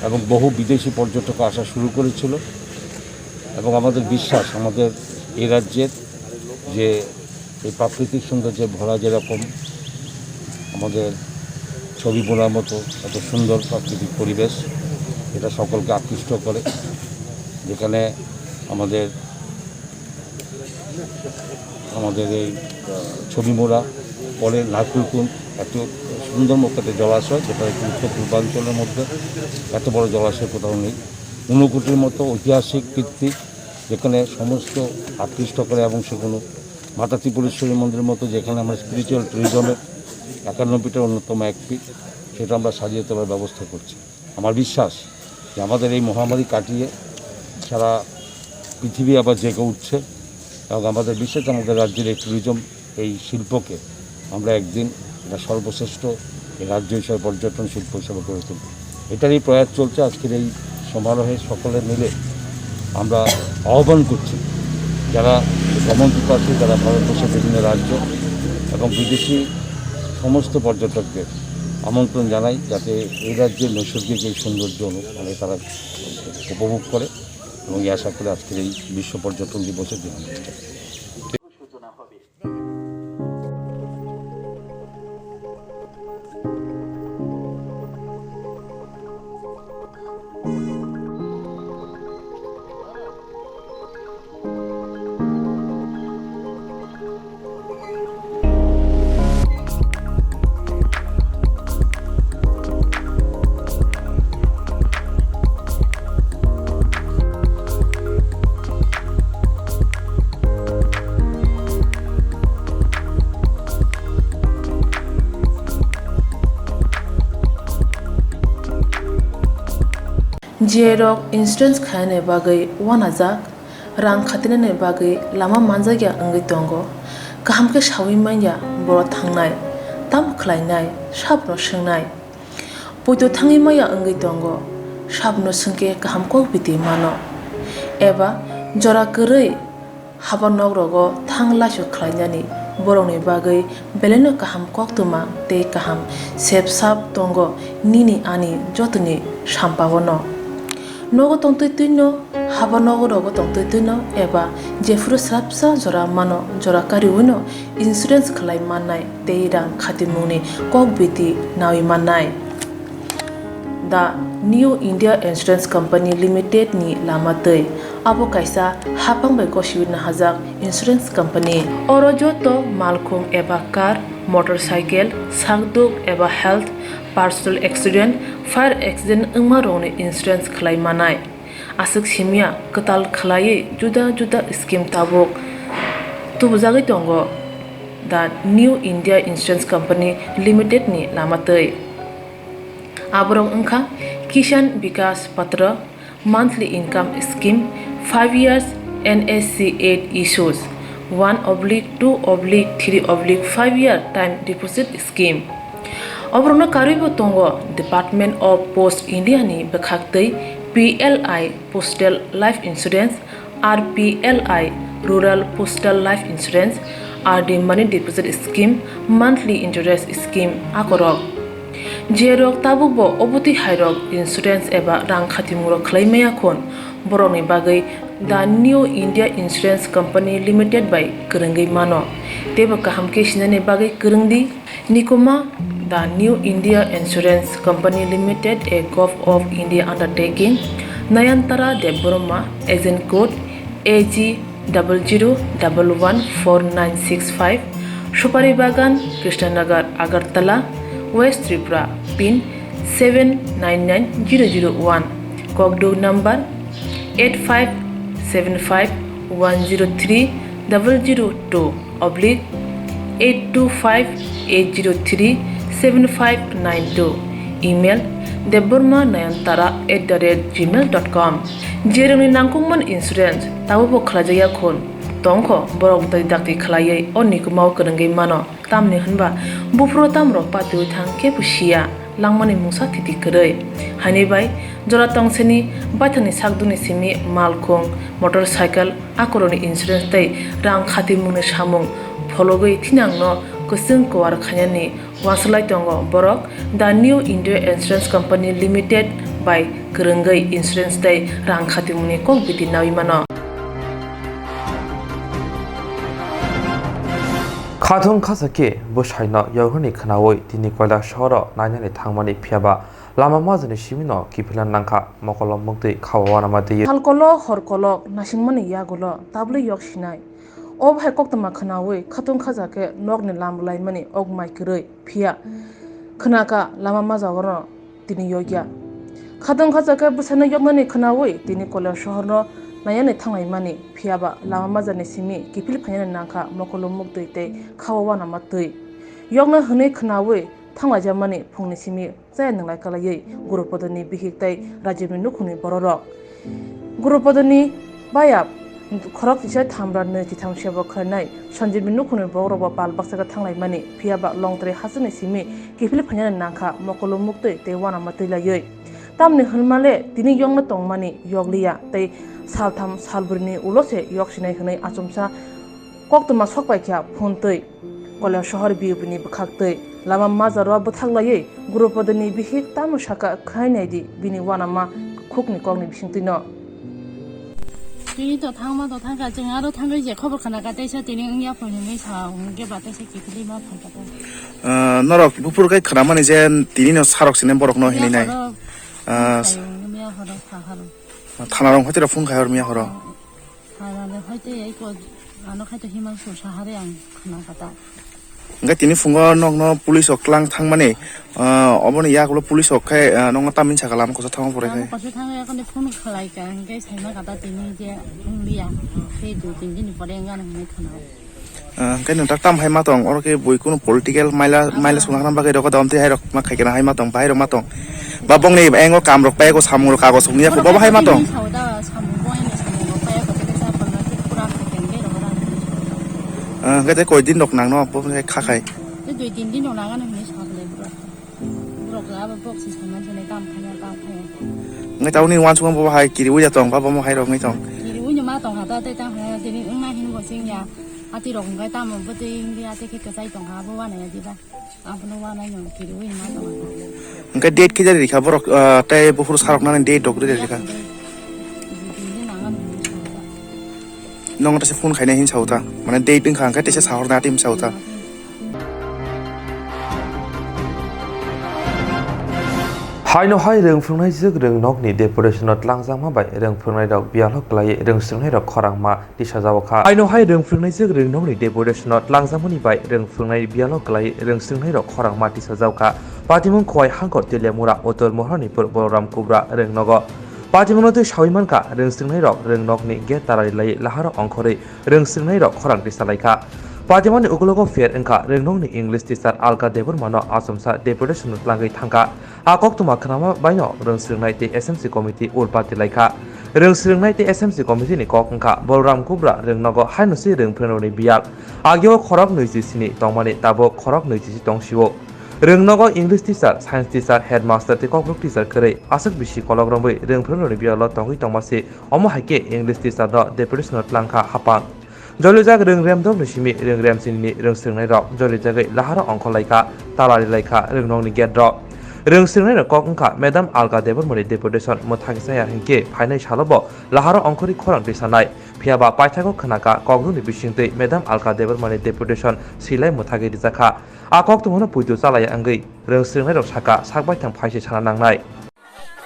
এবং বহু বিদেশি পর্যটক আসা শুরু করেছিল এবং আমাদের বিশ্বাস আমাদের এই রাজ্যের যে এই প্রাকৃতিক সৌন্দর্যে ভরা যেরকম আমাদের ছবি বোনার মতো এত সুন্দর প্রাকৃতিক পরিবেশ এটা সকলকে আকৃষ্ট করে যেখানে আমাদের এই ছবি মোড়া পরে নারকুলকুন এত সুন্দর মতো একটা জলাশয় যেটা উত্তর পূর্বাঞ্চলের মধ্যে এত বড় জলাশয় কোথাও নেই ঊনকোটির মতো ঐতিহাসিক কীর্তি যেখানে সমস্ত আকৃষ্ট করে এবং সেগুলো মাতা ত্রিপুরেশ্বরী মন্দিরের মতো যেখানে আমরা স্পিরিচুয়াল ট্যুরিজমের 91টা অন্যতম এক পিঠ সেটা আমরা সাজিয়ে তোলার ব্যবস্থা করছি আমার বিশ্বাস যে আমাদের এই মহামারী কাটিয়ে সারা পৃথিবী আবার জেগে উঠছে এবং আমাদের বিশেষ আমাদের রাজ্যের এই ট্যুরিজম এই শিল্পকে আমরা একদিন এটা সর্বশ্রেষ্ঠ এই রাজ্য হিসাবে পর্যটন শিল্প হিসাবে গড়ে তুলব এটারই প্রয়াস চলছে আজকের এই সমারোহে সকলে মিলে আমরা আহ্বান করছি যারা ভ্রমণ পিপাসু যারা ভারতবর্ষের বিভিন্ন রাজ্য এবং বিদেশি সমস্ত পর্যটকদের আমন্ত্রণ জানাই যাতে এই রাজ্যের নৈসর্গিক এই সৌন্দর্য মানে তারা উপভোগ করে এবং এই আশা করে আজকের এই বিশ্ব পর্যটন দিবসের দিন Jerok insurance khane bagai wanajak rang khatinane bagai lama manjagya angai tongo kaham ke shawi manya boro thangnai tam khlainai sabno swngnai poito thangi maya angai tongo sabno sungke kaham ko biti mano eba jora korei habanog rogo thangla su khlainani boroni bagai beleno kaham koktwma te kaham sep sap tongo nini ani jotoni sampabono nogo tongtoi tuino haba nogo rogo tongtoi tuino eba jefuru srapsa jora mano jora kari uno insurance khlai manai teirang khatimuni kokbiti nawi manai the New India Insurance Company Limited ni lamatei abo kaisa hapang bai kosibina hajak insurance company oro joto malkhung eba car motorcycle sakduk eba health personal accident fire accident ungma roni insurance khlai manai asuk simia katal khlai juda juda scheme tabok tubujagai tongo the New India Insurance Company Limited ni lamatei aborong ungkha Kishan Vikas Patra monthly income scheme 5 years NSC 8 issues 1/2/3/5 year time deposit scheme obrona karibo tongo Department of Post India ni bekhaktei PLI Postal Life Insurance RPLI Rural Postal Life Insurance RD Money Deposit Scheme Monthly Interest Scheme akorok jerok tabubo obuti hairok insurance eba rang khatimuro khlaimaya khon boroni bagai the New India Insurance Company Limited by Kurungai mano teba kaham ke sinane bagai kurungdi nikoma the New India Insurance Company Limited a Gulf of India undertaking Nayantara Deborma agent code AG 00114965 Shupari Bagan Krishnanagar Agartala West Tripura pin 799001 Kokdo number 85751002/825-803-7592 email debormanayantara@gmail.com jeroni nangkungman insurance tabubo khlajaya khon tongkho borok dai dakti khlaiye onikumau kurungai mano tamni hanba bufro tamro patu thang ke pusia langmani musa thiti kurei hani bai jora tongseni baithani sakduni simi malkhong motorcycle akoroni insurance tai rang khati mune samung phologoi thinangno kusung kwar khanyani waslai tongo borok the New India Insurance Company Limited by Kurungai Insurance tai rang khati mune kok biti nawi mano Khathung khasake bushaina yohni khnawoi tini koila shoro nanyani thangmani phiaba lama majani simino kipilan nangkha mokolom mukti khawana mati halkolo horkolo nasimani yagulo tabli yoksinai ob hai koktama khnawoi khatung khajake nokni lamlai mani ogmai kurei phia khnaka lama majagoro tini yogya khatung khajake busana yognani khnawoi tini koila shorno nayane thangai mani phiaba lama majani simi kipil phanyana nangkha mokolom mukti te khawana matui yogna hne khnawoi thangwa jamani phungni simi chai nanglai kalai gurupodoni bihiktai rajibni nukhuni bororok gurupodoni bayap khorok tisha thamra ne titham seba khanai sanjibni nukhuni bororoba pal baksaka thanglai mani phiaba longtre hasuni simi kifil phanyana nangkha mokolom mukti te wana matui tamni hnmale tini yongna tongmani yogliya tei saltham salburni ulose yoksinai hnai achumsa koktuma sokpaikya phontei kola shahar biubni bkhaktei lama mazaro bthaglai gurupodoni bihik tamu shaka khainai di bini wanama khukni kongni bisingtino tini to thangka jengaro thangai je khobor khana ka taisa tini ngya phone nei sa ungge ba taisa kipili ma phaka norok bupur kai khana mani je tini no sarok sine borok no hini nai miya horo phaharo thanarong hotira phung khai hor miya horo thanale hoite ei ko ano khaito himal su sahare ang khana kata ngai tini phungo nokno police oklang thangmani oboni yakulo police okai nong tamin sakalam ko thang pore kai ko thang ya kon phone khlai ka ngai saima kata tini je unglia sei du tin din pore ngan nei khana kai nang tam hai matong or ke boi kuno political maila sunang ba kai rok domte hai rok ma khai kana hai matong bai rok matong babong nei engo kam rok pai ko samur ka ko sungya ko ba hai matong ngai te koi din rok nang no bo kha khai te dui tin din rok nang an nei sa le rok ga ba bok si saman jane tam khanya ngai tau ni wan sung bo hai kiri wi ja tong ba mo hai rok ngai tong kiri wi ma tong ha ta te tang ha te ni ung na hin bo sing ya ati rok ngai tam bo te india te ke sai tong ha bo wa na ya di ba apno wa na no kiri wi ma tong ngai date ki jari kha borok tai bufur sarok na date dok de kha nong ta se phone khai na hin sauta mane date ding khang ka te se sahor na tim sauta Haino hai rengfrungnai jik rengnokni deputation tlangjangma bai rengfrungnai rok bialhok klai rengsringnai rok khorangma tisajawkha. Haino hai rengfrungnai jik rengnokni deputation tlangjangmani bai rengfrungnai bialhok klai rengsringnai rok khorangma tisajawkha. Patimung khoi hangkor telemura otol mohanipur boloram kubra rengnogo. Patimung tui sawimanka rengsringnai rok rengnokni get tarari lai laharo ongkhorei rengsringnai rok khorang tisalaikha. Patimani ukologo fair engka rengnokni English teacher alka debor mano asomsa deputation tlangai thangka. Ckoktwma khnama baino rengsringnai te SMC committee ulpati laikha. Rengsringnai te SMC committee ni kok engka boloram kubra rengnogo hainosi rengprenoni bial. Agyo khorok nuisi sini tongmani tabo khorok nuisi tongsiwo. Rengnogo English teacher, science teacher, headmaster te kokborok teacher kherei asuk bisi kologrombai rengprenoni bialo tongui tongmasi omo haike English teacher do deputation tlangkha hapang. Jolijak rengrem dok nisimi rengrem sini rengsringnai rok jolijagai laharo ongkholaika talari laika rengnokni get rok. Rengsringnai rok kok engka Madam Alga Debormoni deputation muthakisaya hingke phainai salobo laharo ongkhori khorang tisanai phiaba paithako khnaka kokruni bisingtei Madam Alga Debormoni deputation silai muthagi rijaka. Ckoktwma puitu chalaya angei rengsringnai rok saka sakbai thang phaisi sana nangnai.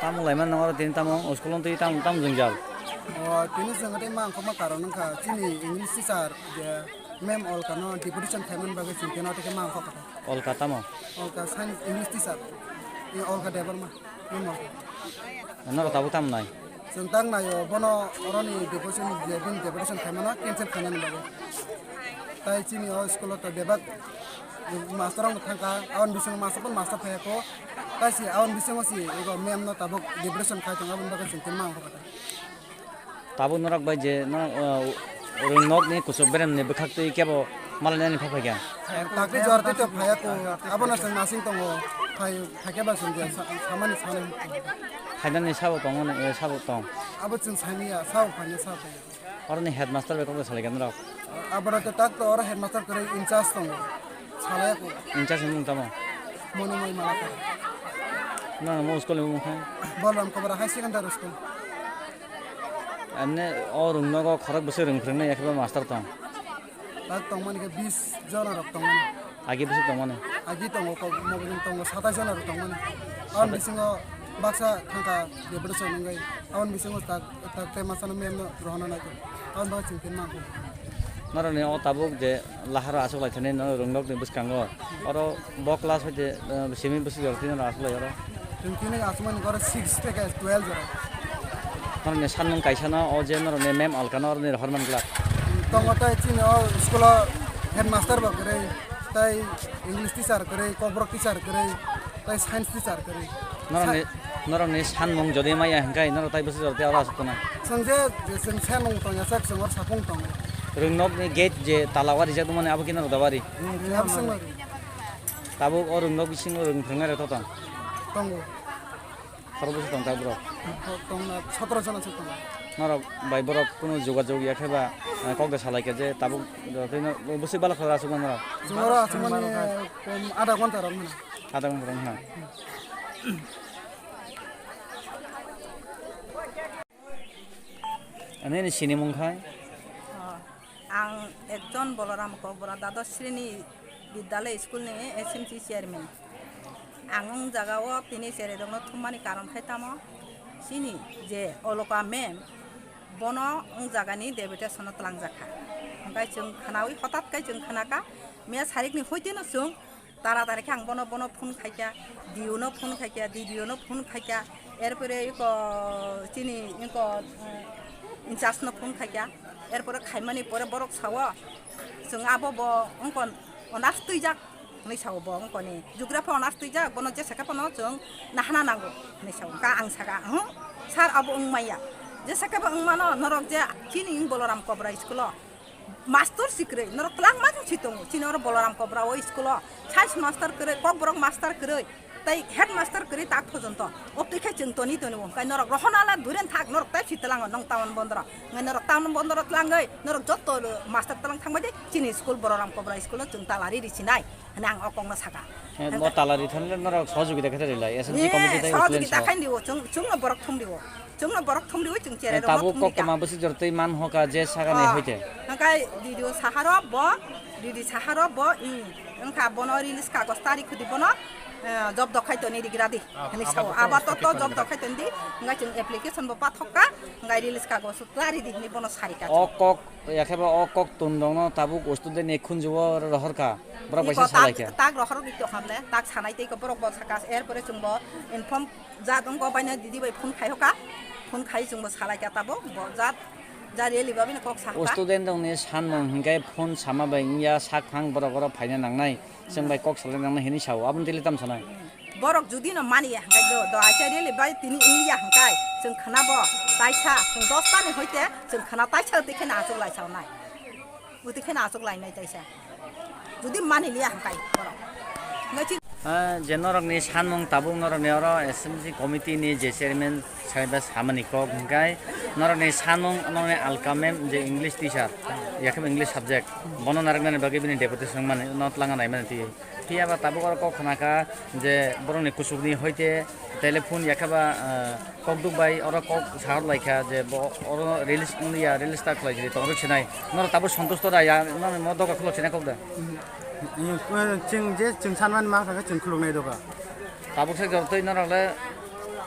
Tamung laiman nangor tin tamung uskulon tei tam jungjal. Tini sangat emang koma karon ka sini English teacher ya mem all kano deputation khaman bagai singkena te mang kok All kata mo. all ka science English teacher ini all ka debar mah mem all Nangor tabu tam nai. sentang na yo bono oroni deputation khaman cancel khaman bagai tai sini school ta debat master ang thangka awan bising master pun master phaya ko tai si awan bising si ego mem no tabuk deputation khai tang awan bagai singken mang kok Tabu norak bai je no rengnok ni kusuk berem ni bekhak tei kebo malani ni phapha gyan. Takri jorte to phaya ko abona sang nasing tongo phai phake ba sung samani samani Haidan ni sabo tong ne sabo tong. abo chung sani ya saw phane saw phane Or ni headmaster be ko sale gyan rak. abona to tak to or headmaster kare in charge tongo salaya ko Incha sung tamo. mono moi malaka Na mo uskol mo khai. bolam kobra high secondary school Anne or rengnok khorok bose rengprengnai yakba master tong. tak tong mani ke 20 jana rok tong mani Agi bose tong mane. agi tongo ko mobilin tongo 27 jana rok tong mani awan bisingo baksa thangka deputation ngai awan bisingo tak te masana mem no rohana na ko awan ba chingkin ma ko Nara ni o tabuk je lahara asuk lai thane no rengnok ni buskango. Oro bo class hoite semi bose jortin na asuk lai oro. chingkin asmani gore 6 থেকে 12 jara Nara ni sanung kaisana o je nara ni mem alkana or ni horman glak. Tongota chini o school headmaster ba kare tai English teacher kare kokborok teacher kare tai science teacher kare Nara ni sanmung jodi maya hangkai nara tai bose jorti ora asuk na. sangje sing sanung tong ya sak sangor sapung tong Rengnok ni gate je talawari jak mane abo kina dawari. yab sing Tabuk or rengnok bising rengprengnai ra totang. tong Khoro bose tong tabro. tong na 17 jana tong Nara bai borok kono jogajog yakheba kokda salaike je tabuk tino bose bala khara asuk nara. sungora sumani kom ada gonta ram na Ada ngong rong ha. Ane ni sini mung khai. आं एकजन बलराम ककबरा द्वादश श्रेणी विद्यालय school नि SMC chairman आं जगाव तिनि सेरे दङ थुमानि कारण खायतामो सिनि जे अलका मेम बनो जगानि डेपुटेशन तलांजाखा ओमफ्राय जों खानावि हठात काय जों खानाका मे सारिकनि होइतेनो जों तारातारि आं बनो बनो फन खायका दिउनो फन खायका दिदिउनो फन खायका एरपरे इको तिनि इको इनचार्जनो फन खायका एरपरे खायमानि परे बरक सावा जों आबो ब अंकन अनार्स तुइजाक नै साव ब अंकनि जुग्राफी अनार्स तुइजाक बनो जे साकापनो जों नाहाना नांगौ नै साव का आं सागा सार आबो अंमाया जे साकाबो अंमानो नरक जे किनि बलराम ककबरा स्कुल मास्टर सिक्रे नरक क्लास मा जों सितङ चिनर बलराम ककबरा ओ स्कुल साइन्स मास्टर करे ककबरक मास्टर करे tai headmaster kiri tak pojont optikai jeng toni toni wong kai norok rohonala duren thak norok tai sitelang nong taun bondra ngai norok taun bondra tlangai norok jotto master talang thangbaje chini school boloram kobra school jeng talari risinai nang okong saka mo talari thanle norok sojugi dekhe rilai SMC committee tai sojugi dakai diwo jeng borok thumdiwo jeng borok thumdiwo jeng chere tabu koktwma bose jortei man hoka je saga nei hoite kai didio saharo bo didi saharo bo engka bono release kagos tarikh di bono जब दखायतो नि दिग्रादि नि साव आबाद तो जब दखायतो दि ngai जों application बो पाथका ngai release कागज तारि दि नि बनो सारिका অকক একেবারে অকক তুন্দং তাবুক ওস্তুদে নেখুন জুব রহরকা বড় পয়সা সালাইকা তাক রহর দিতে হামলে তাক সানাই তেই বড় বড় সাকাস এরপরে जों बो इनफर्म जा दं गो बायनो दिदि बाय फन खायहका फन खाय जों बो सालाइका ताबो जा जा रेलि बाबिनो कक साका ওস্তুदेन दंनि सानमों हिंगाय फन सामाबाय इया साखां बড় बড় फायना नांनाय जों बाय कक सालाय नांनाय हिनि साव आबुन दिलि ताम सानाय बरक जुदि न मानिया हांकाय द आइसा रेलि बाय तिनि इंलिया हांकाय जों खानाबो ताइसा जों 10 तानि होइते जों खाना ताइसा देखे नाजोग लायसावनाय उदिखे नाजोग लायनाय ताइसा जुदि मानिलिया हांकाय बरक जे नरकनि सानमों ताबुं नरकनि अर एसएमसी कमिटिनि जे चेयारमेन साइबा सामानि कक हिंगाय नरकनि सानमों नरकनि आलकामेम जे इंग्लिश टीचार याखब इंग्लिश सब्जेक्ट बनो नारकनि बागै बिनि डेपुटेशन माने नट लांगा नाय माने ति फियाबा ताबुक अर कक खनाका जे बरनि कुसुबनि होइते टेलिफोन याखबा कक दुबाय अर कक साहर लाइखा जे अर रिलिज या रिलिज ता खलाय जे तंग छिनाय नर ताबु सन्तुष्ट दा या नर मदका खलो छिनाय कक दा जों सानमान मा थाङो जों खुलुमनाय दगा ताबुक से जरतै नरले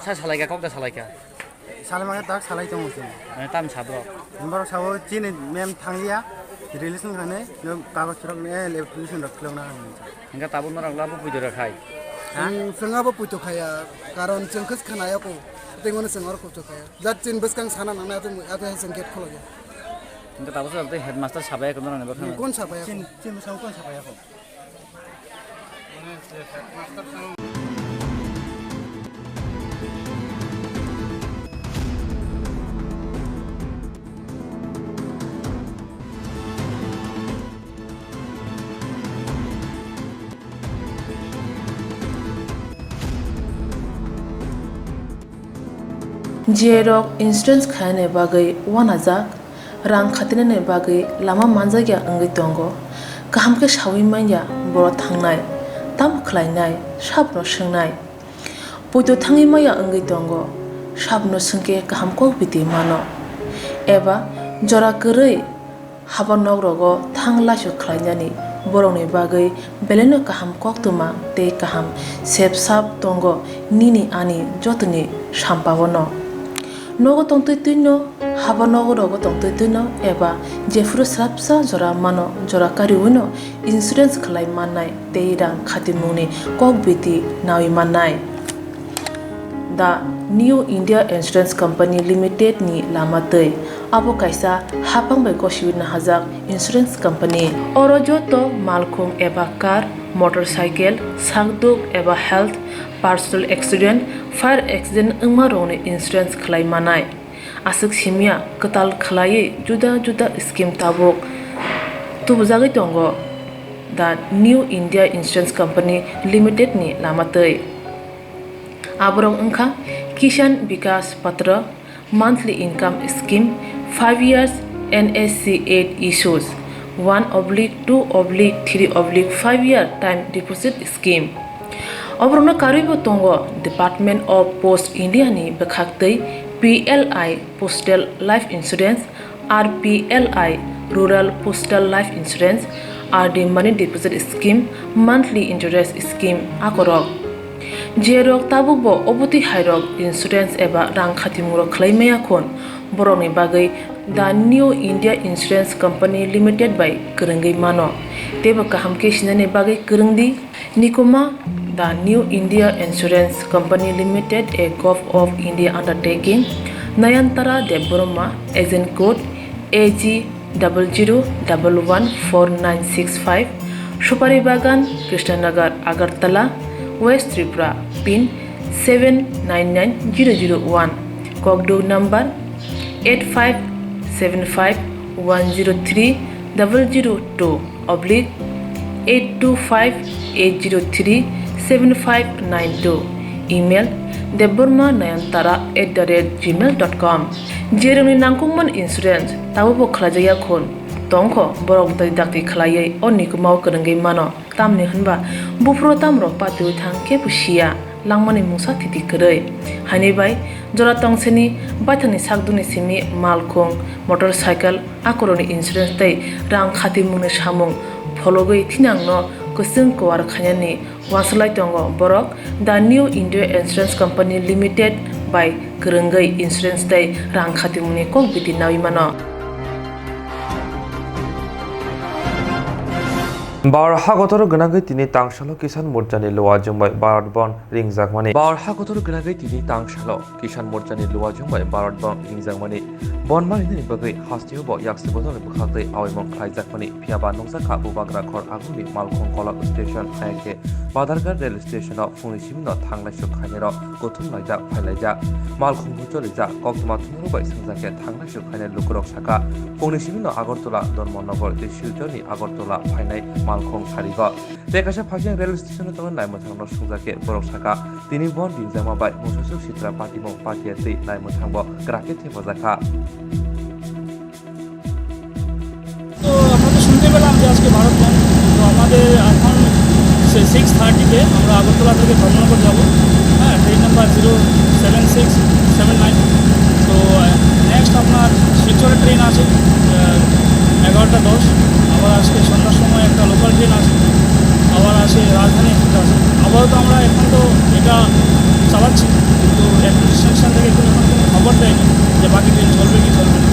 सा सालायका कक दा सालायका सालामाखै दा सालाय दङ जों ताम साब्र नम्बर साबो जिने मेम थांलिया रिलेसन थांने कागज रक ने एप्लिकेशन रक खुलुमना हिंगा ताबु नरला बु बुइदो रखाय जोंहाबो पुइथ'खाया कारन जोंखौ खोनायाखौ तेंगोनो जोंहार खस्थ'खाया जात जों बसकां साना नांना आरो जों गेट खलाया हिंगा ताबु से हेडमास्टर साबाया कोन नांने बखना कोन साबाया जों साव कोन साबायाखौ जेरक इन्सुरेन्स खायने बागै वानाजाक रां खातिने बागै लामा मानजागिया अंगै दंगो गाहामके सावै माइया बर थांनाय ताम खलायनाय साबनो सोंनाय बयदो थाङै माइया अंगै दंगो साबनो सोंके गाहामको बिदि मानो एबा जरा गरै हाबा नगरगो थांलासो खलायनानि बरंनि बागै बेलेनो गाहाम कक्तमा ते गाहाम सेब साब दंगो निनि आनि जतनि साम्पावनो नगो तंतै तुइनो हाबा नगरगो तंतै तुइनो एबा जेफुरो स्राबसा जरा मानो जरा कारिउनो इन्सुरेन्स खलाय माननाय ते रां खातिमुनि कक बिति नावि माननाय दा New India Insurance Company limited नि लामातै आबो कायसा हापांबाय गसिउना हाजाक इंश्योरेंस कंपनी अरजतो मालखुं एबा कार मोटरसाइकेल सागदुक एबा health personal accident fire accident Uma रोने इंश्योरेंस खलाय मानाय आसक सिमिया कताल खलायै जुदा जुदा स्कीम ताबुक तुबजागै दंगो दा New India Insurance Company limited नि लामातै आबरं अंखा किसान विकास पत्र monthly income scheme 5 years NSC 8 issues 1/2/3/5 year time deposit scheme अब्रनो कारिबो तंगो डिपार्टमेंट ऑफ पोस्ट इंडिया नि बखाक्तै PLI postal life insurance RPLI rural postal life insurance RD money deposit scheme monthly interest scheme आकरक जेरक ताबुकबो अबति हायरक इंश्योरेंस एबा रां खातिमुरक खलायमाया खन बरनि बागै दा New India Insurance Company Limited बाय गोरोंगै मानो तेबो गाहामके सिनायनि बागै गोरोंदि निकोमा दा New India Insurance Company Limited a gov of India undertaking Nayantara Debbarma agent code AG00114965 Supari बागान Krishnanagar Agartala West Tripura pin 799001 Kogdo number 85751002/8258037592 email deborma9tara@gmail.com जेरनि नांगौमोन इंश्योरेंस ताबो खलाजया खन तंखो बरक दै दाक्ति खलायै अनिको माव गोरोंगै मानो तामनि होनबा बुफ्रो तामरो पातु थां के पुसिया लांमानि मुसा थिति करै हानिबाय जरा तंसेनि बाथनि सागदुनि सिमि मालखुं मोटरसाइकेल आकरनि इंश्योरेंस दै रां खाति मुनो सामुं फलगै थिनांनो kusung kwar khanyani waslai tongo borok the new India Insurance Company Limited by Kerengai Insurance Day rang khatimuni kok biti nawimano Bar Hagotor Ganagai Tini Tangshalo Kisan Murjani Luajum by Baradbon Ring Zagmani. Bar Hagotor Ganagai Tini Tangshalo Kishan Murjani Luajum by Baradbon Ring Zagmani. Bon Marini Bagay Hastiobo Yaksiboton Bukate Awimon Kai Zakmani Piaba Nozaka Bubagra Kor Aguni Malkon Kola Station Hayake Badarga Rail Station of Funishimino Tanglasho Kanero Gotum Laja Palaja Malkon Butoliza Koktwma by Sanzake Tanglasho Kane Lukurok Shaka Funishimino Agortola Don Monogor the Shiltoni Agortola Pinay Malkong Sarigo. Dekasha Pajan Rail Station Ton Naimotano Suzake Borosaka, Tini Bon Dinzama by Musu Sitra Patimo Patiati Naimotambo, Grakete Mozaka. তো আমরা তো শুনতে পেলাম যে আজকে ভারত বন্ধ তো আমাদের এখন 6:30-তে আমরা আগরতলা থেকে ধর্মনগর যাব হ্যাঁ ট্রেন নাম্বার 07679 তো নেক্সট আপনার শিলচরের ট্রেন আছে 11:10 আবার আজকে সন্ধ্যার সময় একটা লোকাল ট্রেন আছে আবার আসে রাজধানী এক্সপ্রেস আছে আপাতত আমরা এখন তো এটা চালাচ্ছি কিন্তু অ্যাডমিনিস্ট্রেশন থেকে এখন কোনো খবর দেয়নি যে বাকি ট্রেন চলবে কি চলবে না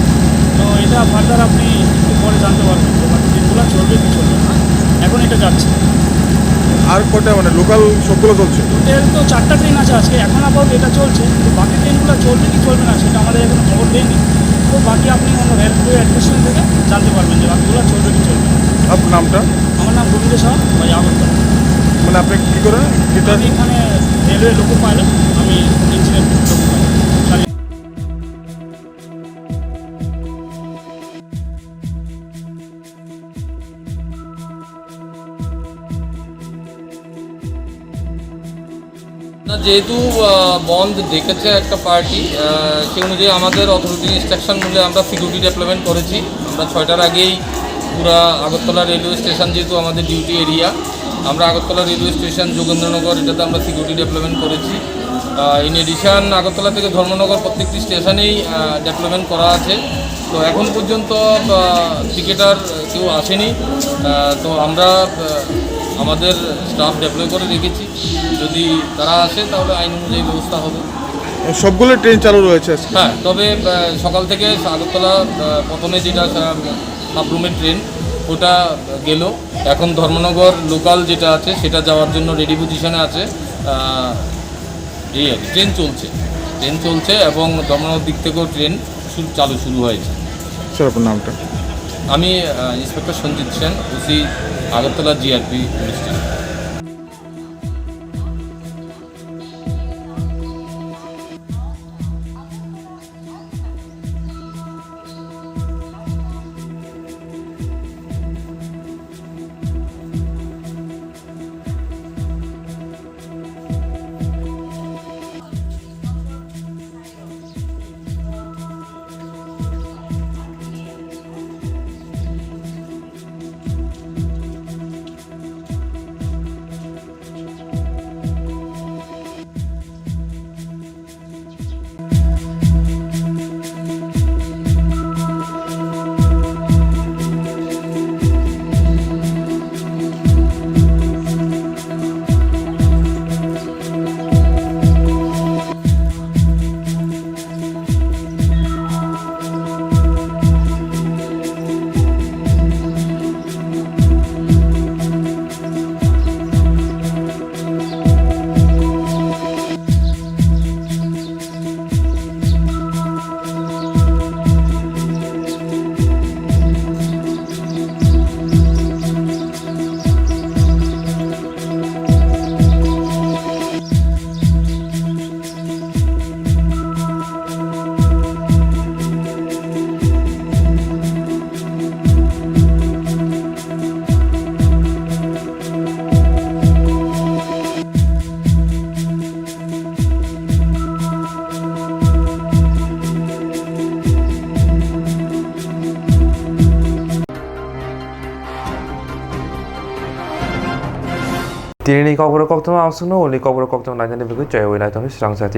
তো এটা ফার্দার আপনি একটু পরে জানতে পারবেন যে বাকি ট্রেনগুলো চলবে কি চলবে না এখন এটা যাচ্ছে আর কটা মানে লোকাল সবগুলো চলছে টোটাল তো 4টা ট্রেন আছে আজকে এখন আপাতত এটা চলছে কিন্তু বাকি ট্রেনগুলো চলবে কি চলবে না সেটা আমাদের এখন খবর দেয়নি তো বাকি আপনি অন্য রেলওয়ে অ্যাডমিনিস্ট্রেশন থেকে জানতে পারবেন যে বাকিগুলো চলবে কি চলবে না আপনার নামটা আমার নাম গোবিন্দ শাহ ভাই আগরতলা মানে আপনি কী করেন আমি এখানে রেলওয়ে লোকো পাইলট আমি ইঞ্জিনিয়ার লোকো পাইলট যেহেতু বন্ধ দেখেছে একটা পার্টি সেই অনুযায়ী আমাদের অথরিটি ইনস্ট্রাকশন মূল্যে আমরা সিকিউরিটি ডেভেলপমেন্ট করেছি আমরা 6টার আগেই পুরা আগরতলা রেলওয়ে স্টেশন যেহেতু আমাদের ডিউটি এরিয়া আমরা আগরতলা রেলওয়ে স্টেশন যোগেন্দ্রনগর এটাতে আমরা সিকিউরিটি ডেভেলপমেন্ট করেছি ইন এডিশন আগরতলা থেকে ধর্মনগর প্রত্যেকটি স্টেশনেই ডেভেলপমেন্ট করা আছে তো এখন পর্যন্ত টিকেটার কেউ আসেনি তো আমরা আমাদের স্টাফ ডেপ্লয় করে রেখেছি যদি তারা আসে তাহলে আইন অনুযায়ী ব্যবস্থা হবে সবগুলো ট্রেন চালু রয়েছে হ্যাঁ তবে সকাল থেকে আগরতলা প্রথমে যেটা সাবরুমের ট্রেন ওটা গেল এখন ধর্মনগর লোকাল যেটা আছে সেটা যাওয়ার জন্য রেডি পজিশনে আছে এই আর কি ট্রেন চলছে এবং ধর্মনগর দিক থেকেও ট্রেন চালু শুরু হয়েছে স্যার আপনার নামটা আমি inspector Sanjit Sen OC Agartala GRP police station Tini Kokborok Kokborok Amsuno, Uli Kokborok Kokborok Najan Bigu Jaya Swrangchati